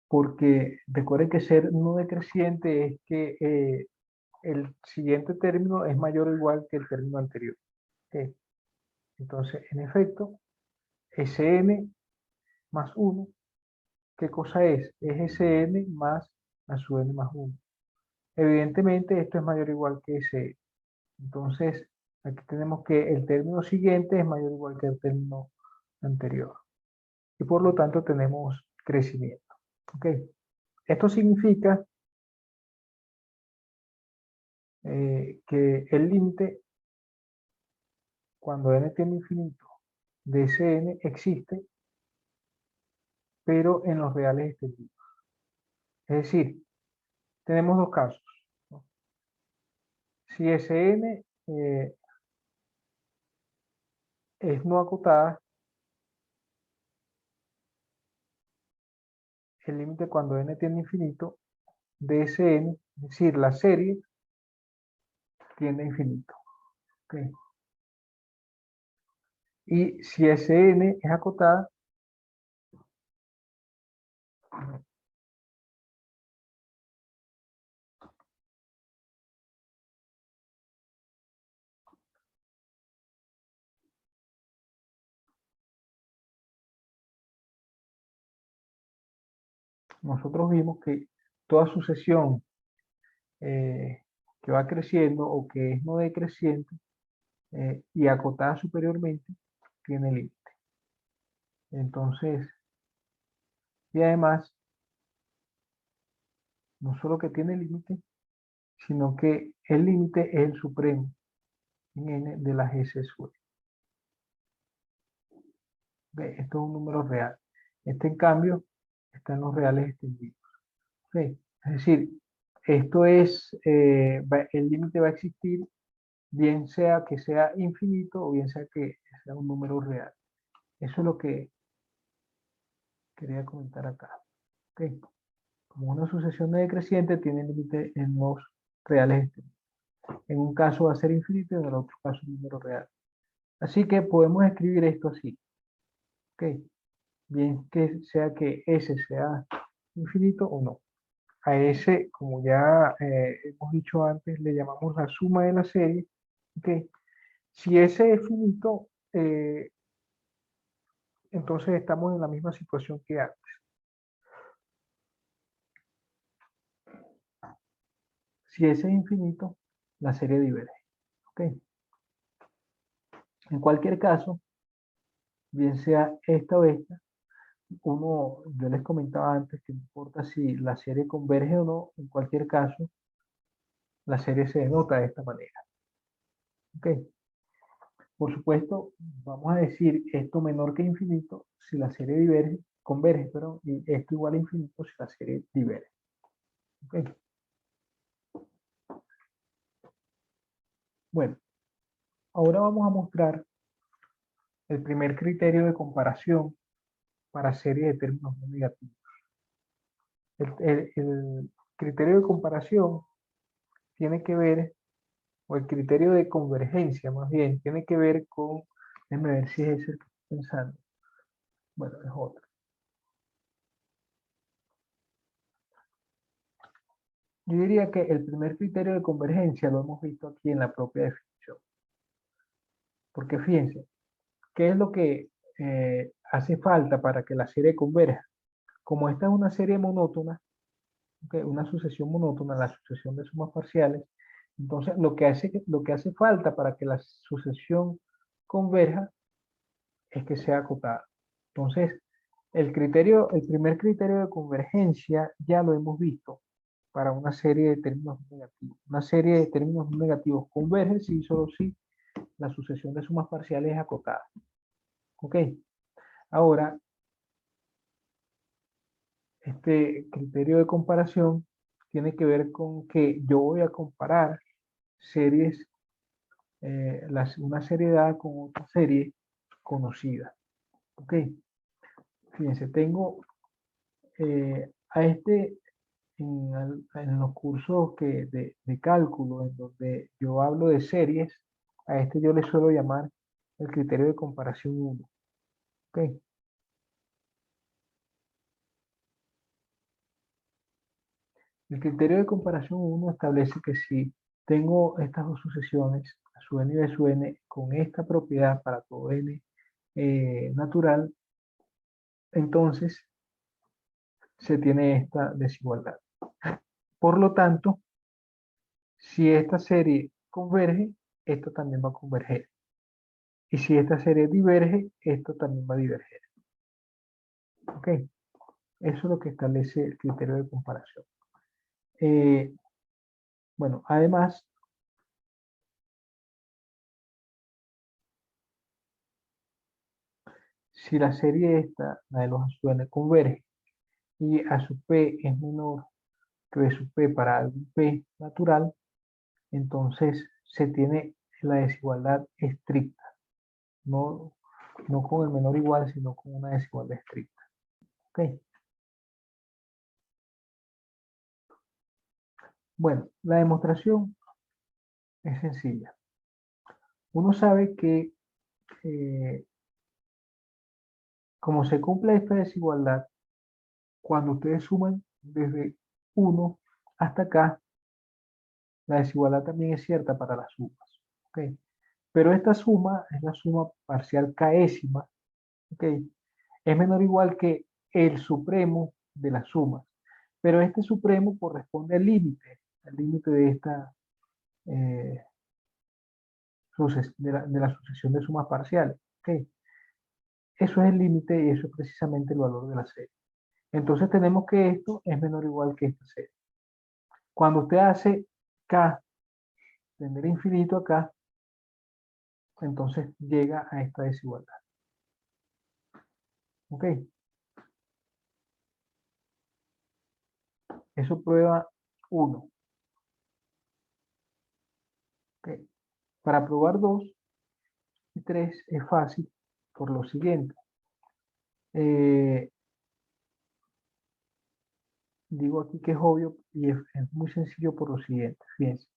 porque recuerden que ser no decreciente es que el siguiente término es mayor o igual que el término anterior. ¿Ok? Entonces, en efecto, Sn más 1, ¿qué cosa es? Es Sn más a sub n más 1. Evidentemente, esto es mayor o igual que Sn. Entonces, aquí tenemos que el término siguiente es mayor o igual que el término anterior. Y por lo tanto tenemos crecimiento. ¿Ok? Esto significa que el límite, cuando n tiende a infinito, de Sn existe, pero en los reales extendidos. Es decir, tenemos dos casos, ¿no? Si Sn es no acotada, el límite cuando n tiende a infinito de Sn, es decir, la serie tiende a infinito. ¿Okay? Y si Sn es acotada, nosotros vimos que toda sucesión que va creciendo o que es no decreciente y acotada superiormente tiene límite. Entonces, y además, no solo que tiene límite, sino que el límite es el supremo en n de las S sub. Esto es un número real. Este, en cambio, está en los reales extendidos. ¿Okay? Es decir, esto es, el límite va a existir, bien sea que sea infinito o bien sea que sea un número real. Eso es lo que quería comentar acá. ¿Okay? Como una sucesión de decreciente tiene límite en los reales extendidos. En un caso va a ser infinito y en el otro caso un número real. Así que podemos escribir esto así. ¿Okay? Bien que S sea infinito o no. A S, como ya hemos dicho antes, le llamamos la suma de la serie. ¿Okay? Si S es finito, entonces estamos en la misma situación que antes. Si S es infinito, la serie diverge. ¿Okay? En cualquier caso, bien sea esta o esta, yo les comentaba antes que no importa si la serie converge o no, en cualquier caso, la serie se denota de esta manera. ¿Ok? Por supuesto, vamos a decir esto menor que infinito si la serie converge, perdón, y esto igual a infinito si la serie diverge. ¿Ok? Bueno, ahora vamos a mostrar el primer criterio de comparación para series de términos no negativos. El criterio de comparación tiene que ver, o el criterio de convergencia más bien, tiene que ver con, déjenme ver si es ese el que estoy pensando. Bueno, es otro. Yo diría que el primer criterio de convergencia lo hemos visto aquí en la propia definición. Porque fíjense, ¿qué es lo que hace falta para que la serie converja? Como esta es una serie monótona, ¿okay? Una sucesión monótona, la sucesión de sumas parciales, entonces lo que hace falta para que la sucesión converja es que sea acotada. Entonces, el primer criterio de convergencia ya lo hemos visto para una serie de términos negativos. Una serie de términos negativos converge si y solo si la sucesión de sumas parciales es acotada. ¿Ok? Ahora, este criterio de comparación tiene que ver con que yo voy a comparar series, una serie dada con otra serie conocida. ¿Ok? Fíjense, tengo a en los cursos de cálculo, en donde yo hablo de series, a este yo le suelo llamar el criterio de comparación 1. ¿Ok? El criterio de comparación 1 establece que si tengo estas dos sucesiones, a su n y b sub n, con esta propiedad para todo n natural, entonces se tiene esta desigualdad. Por lo tanto, si esta serie converge, esto también va a converger. Y si esta serie diverge, esto también va a diverger. ¿Ok? Eso es lo que establece el criterio de comparación. Eh, bueno, además, si la serie esta, la de los azules, converge y a su p es menor que b sub p para algún p natural, entonces se tiene la desigualdad estricta. No, no con el menor igual, sino con una desigualdad estricta. ¿Ok? Bueno, la demostración es sencilla. Uno sabe que eh, como se cumple esta desigualdad, cuando ustedes suman desde 1 hasta acá, la desigualdad también es cierta para las sumas. ¿Ok? Pero esta suma es la suma parcial késima. ¿Ok? Es menor o igual que el supremo de las sumas. Pero este supremo corresponde al límite de esta eh, de la sucesión de sumas parciales. ¿Ok? Eso es el límite y eso es precisamente el valor de la serie. Entonces tenemos que esto es menor o igual que esta serie. Cuando usted hace k tender a infinito acá, entonces llega a esta desigualdad. ¿Ok? Eso prueba 1. ¿Ok? Para probar 2 y 3 es fácil por lo siguiente. Eh, digo aquí que es obvio y es muy sencillo por lo siguiente. Fíjense.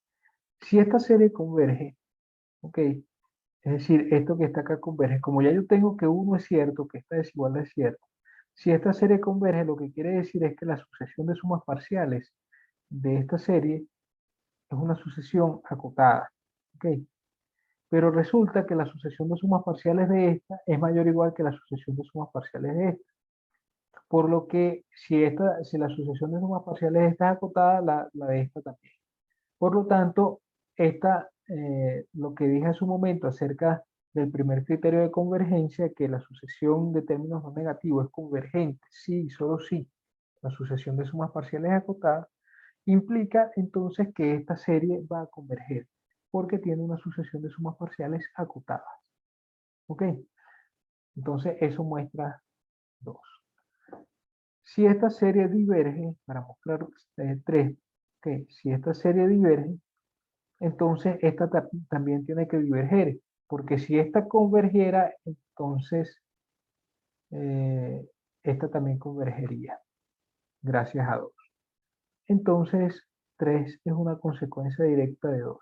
Si esta serie converge, ¿ok? Es decir, esto que está acá converge. Como ya yo tengo que 1 es cierto, que esta desigualdad es cierta, si esta serie converge, lo que quiere decir es que la sucesión de sumas parciales de esta serie es una sucesión acotada. ¿Ok? Pero resulta que la sucesión de sumas parciales de esta es mayor o igual que la sucesión de sumas parciales de esta. Por lo que si la sucesión de sumas parciales de esta es acotada, la de esta también. Por lo tanto, lo que dije hace un momento acerca del primer criterio de convergencia, que la sucesión de términos no negativos es convergente, sí, solo sí, la sucesión de sumas parciales acotadas, implica entonces que esta serie va a converger, porque tiene una sucesión de sumas parciales acotadas. ¿Ok? Entonces eso muestra 2. Si esta serie diverge, para mostrar 3, okay, si esta serie diverge, entonces esta también tiene que diverger, porque si esta convergiera, entonces eh, esta también convergería, gracias a 2. Entonces, 3 es una consecuencia directa de 2.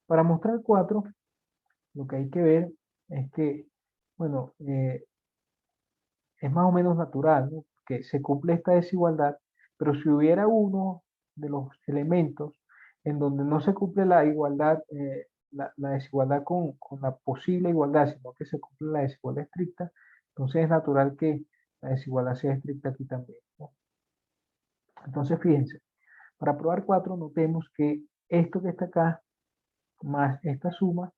Para mostrar 4, lo que hay que ver es que, bueno, es más o menos natural, ¿no? Que se cumple esta desigualdad, pero si hubiera uno de los elementos en donde no se cumple la igualdad, la desigualdad con la posible igualdad, sino que se cumple la desigualdad estricta, entonces es natural que la desigualdad sea estricta aquí también, ¿no? Entonces, fíjense, para probar 4, notemos que esto que está acá, más esta suma,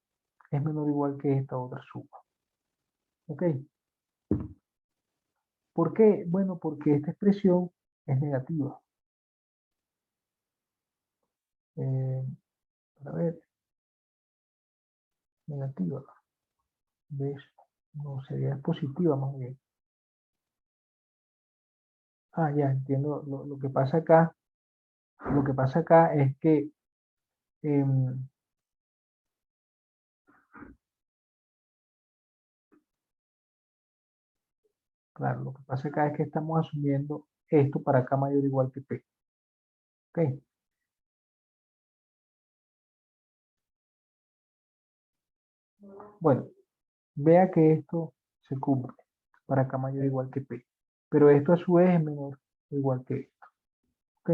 es menor o igual que esta otra suma. ¿Ok? ¿Por qué? Bueno, porque esta expresión es negativa. Eh, a ver, negativa. ¿Ves? No, sería positiva más bien. Ah, ya, entiendo. Lo que pasa acá, lo que pasa acá es que, em, claro, lo que pasa acá es que estamos asumiendo esto para acá mayor o igual que P. ¿Ok? Bueno, vea que esto se cumple para acá mayor o igual que P. Pero esto a su vez es menor o igual que esto. ¿Ok?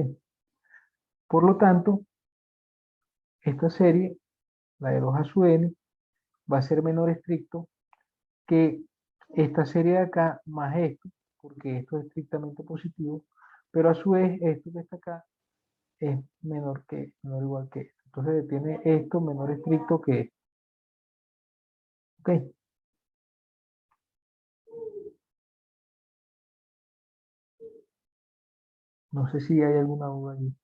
Por lo tanto, esta serie, la de 2 a su n, va a ser menor estricto que esta serie de acá más esto, porque esto es estrictamente positivo, pero a su vez esto que está acá es menor o igual que esto. Entonces tiene esto menor estricto que esto. ¿Ok? No sé si hay alguna duda allí.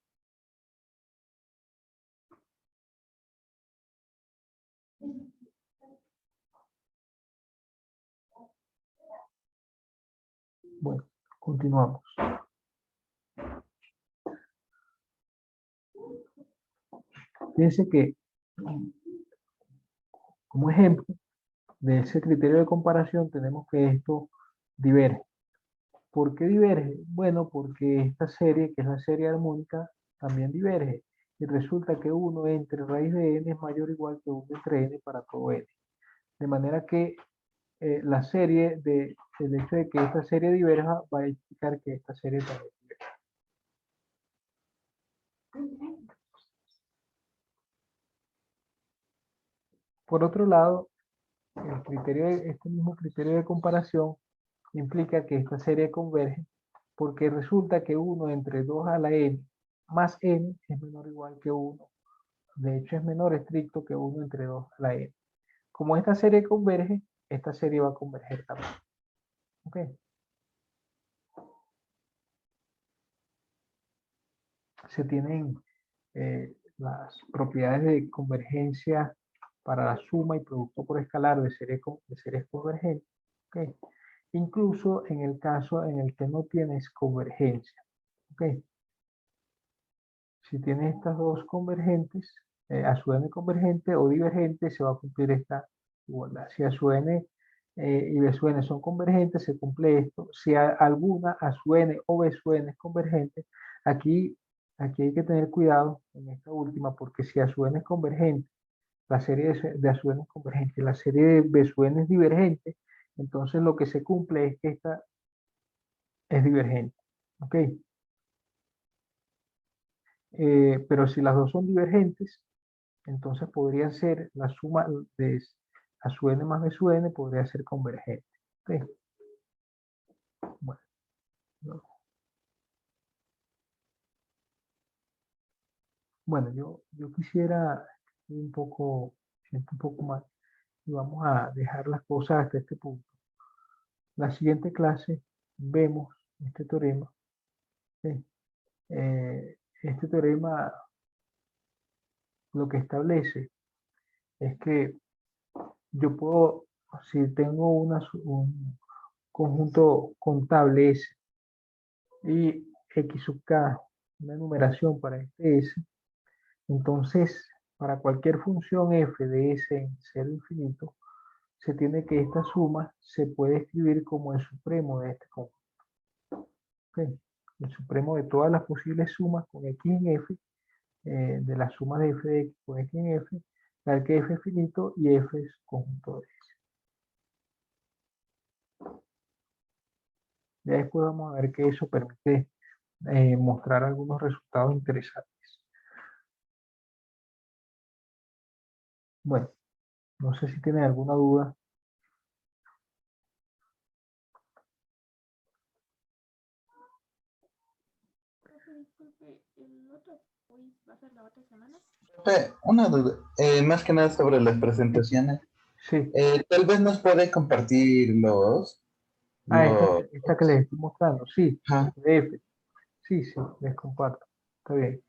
Bueno, continuamos. Fíjense que como ejemplo de ese criterio de comparación tenemos que esto diverge. ¿Por qué diverge? Bueno, porque esta serie, que es la serie armónica, también diverge. Y resulta que 1 entre raíz de n es mayor o igual que 1 entre n para todo n. De manera que la serie, el hecho de que esta serie diverja, va a indicar que esta serie también diverge. Por otro lado, este mismo criterio de comparación implica que esta serie converge porque resulta que 1 entre 2 a la n más n es menor o igual que 1. De hecho, es menor estricto que 1 entre 2 a la n. Como esta serie converge, esta serie va a converger también. ¿Ok? Se tienen las propiedades de convergencia para la suma y producto por escalar de series convergentes. ¿Ok? Incluso en el caso en el que no tienes convergencia. ¿Ok? Si tienes estas dos convergentes, a su n convergente o divergente, se va a cumplir esta igualdad. Si a su n y b su n son convergentes, se cumple esto. Si alguna a su n o b su n es convergente, aquí hay que tener cuidado en esta última, porque si a su n es convergente, la serie de a su n es convergente, la serie de b su n es divergente, entonces lo que se cumple es que esta es divergente. ¿Ok? Pero si las dos son divergentes, entonces podría ser la suma de a su n más b su n podría ser convergente. ¿Ok? Bueno, ¿no? Bueno, yo quisiera un poco siento un poco mal. Y vamos a dejar las cosas hasta este punto. La siguiente clase vemos este teorema. ¿Sí? Este teorema lo que establece es que yo puedo, si tengo un conjunto contable S y X sub K, una numeración para este S, entonces para cualquier función f de S en 0 infinito, se tiene que esta suma se puede escribir como el supremo de este conjunto. ¿Okay? El supremo de todas las posibles sumas con X en F, de las sumas de f de X con X en F, tal que F es finito y F es conjunto de S. Ya después vamos a ver que eso permite mostrar algunos resultados interesantes. Bueno, no sé si tienen alguna duda. Disculpe, ¿el otro quiz va a ser la otra semana? Una duda, más que nada sobre las presentaciones. Sí. Tal vez nos puede compartir los, Esta que les estoy mostrando, sí, el ajá. PDF. Sí, sí, les comparto. Está bien.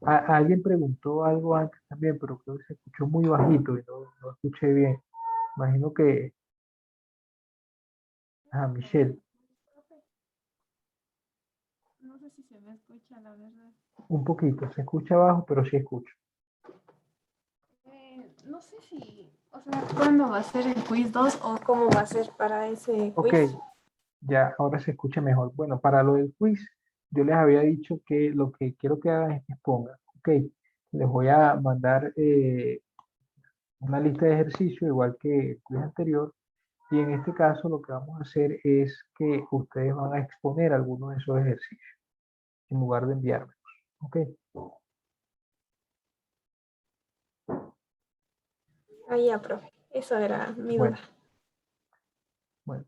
Alguien preguntó algo antes también, pero creo que se escuchó muy bajito y no escuché bien. Imagino que, Michelle, Profe, no sé si se me escucha, la verdad. un poquito, se escucha bajo, pero sí escucho. No sé si, o sea, ¿cuándo va a ser el quiz 2 o cómo va a ser para ese Ok, quiz? ya ahora se escucha mejor. Bueno, para lo del quiz, yo les había dicho que lo que quiero que hagan es que expongan. Ok, les voy a mandar una lista de ejercicios, igual que el quiz anterior. Y en este caso lo que vamos a hacer es que ustedes van a exponer algunos de esos ejercicios en lugar de enviármelos. ¿Ok? Ah, ya, profe, eso era mi Bueno, duda. bueno.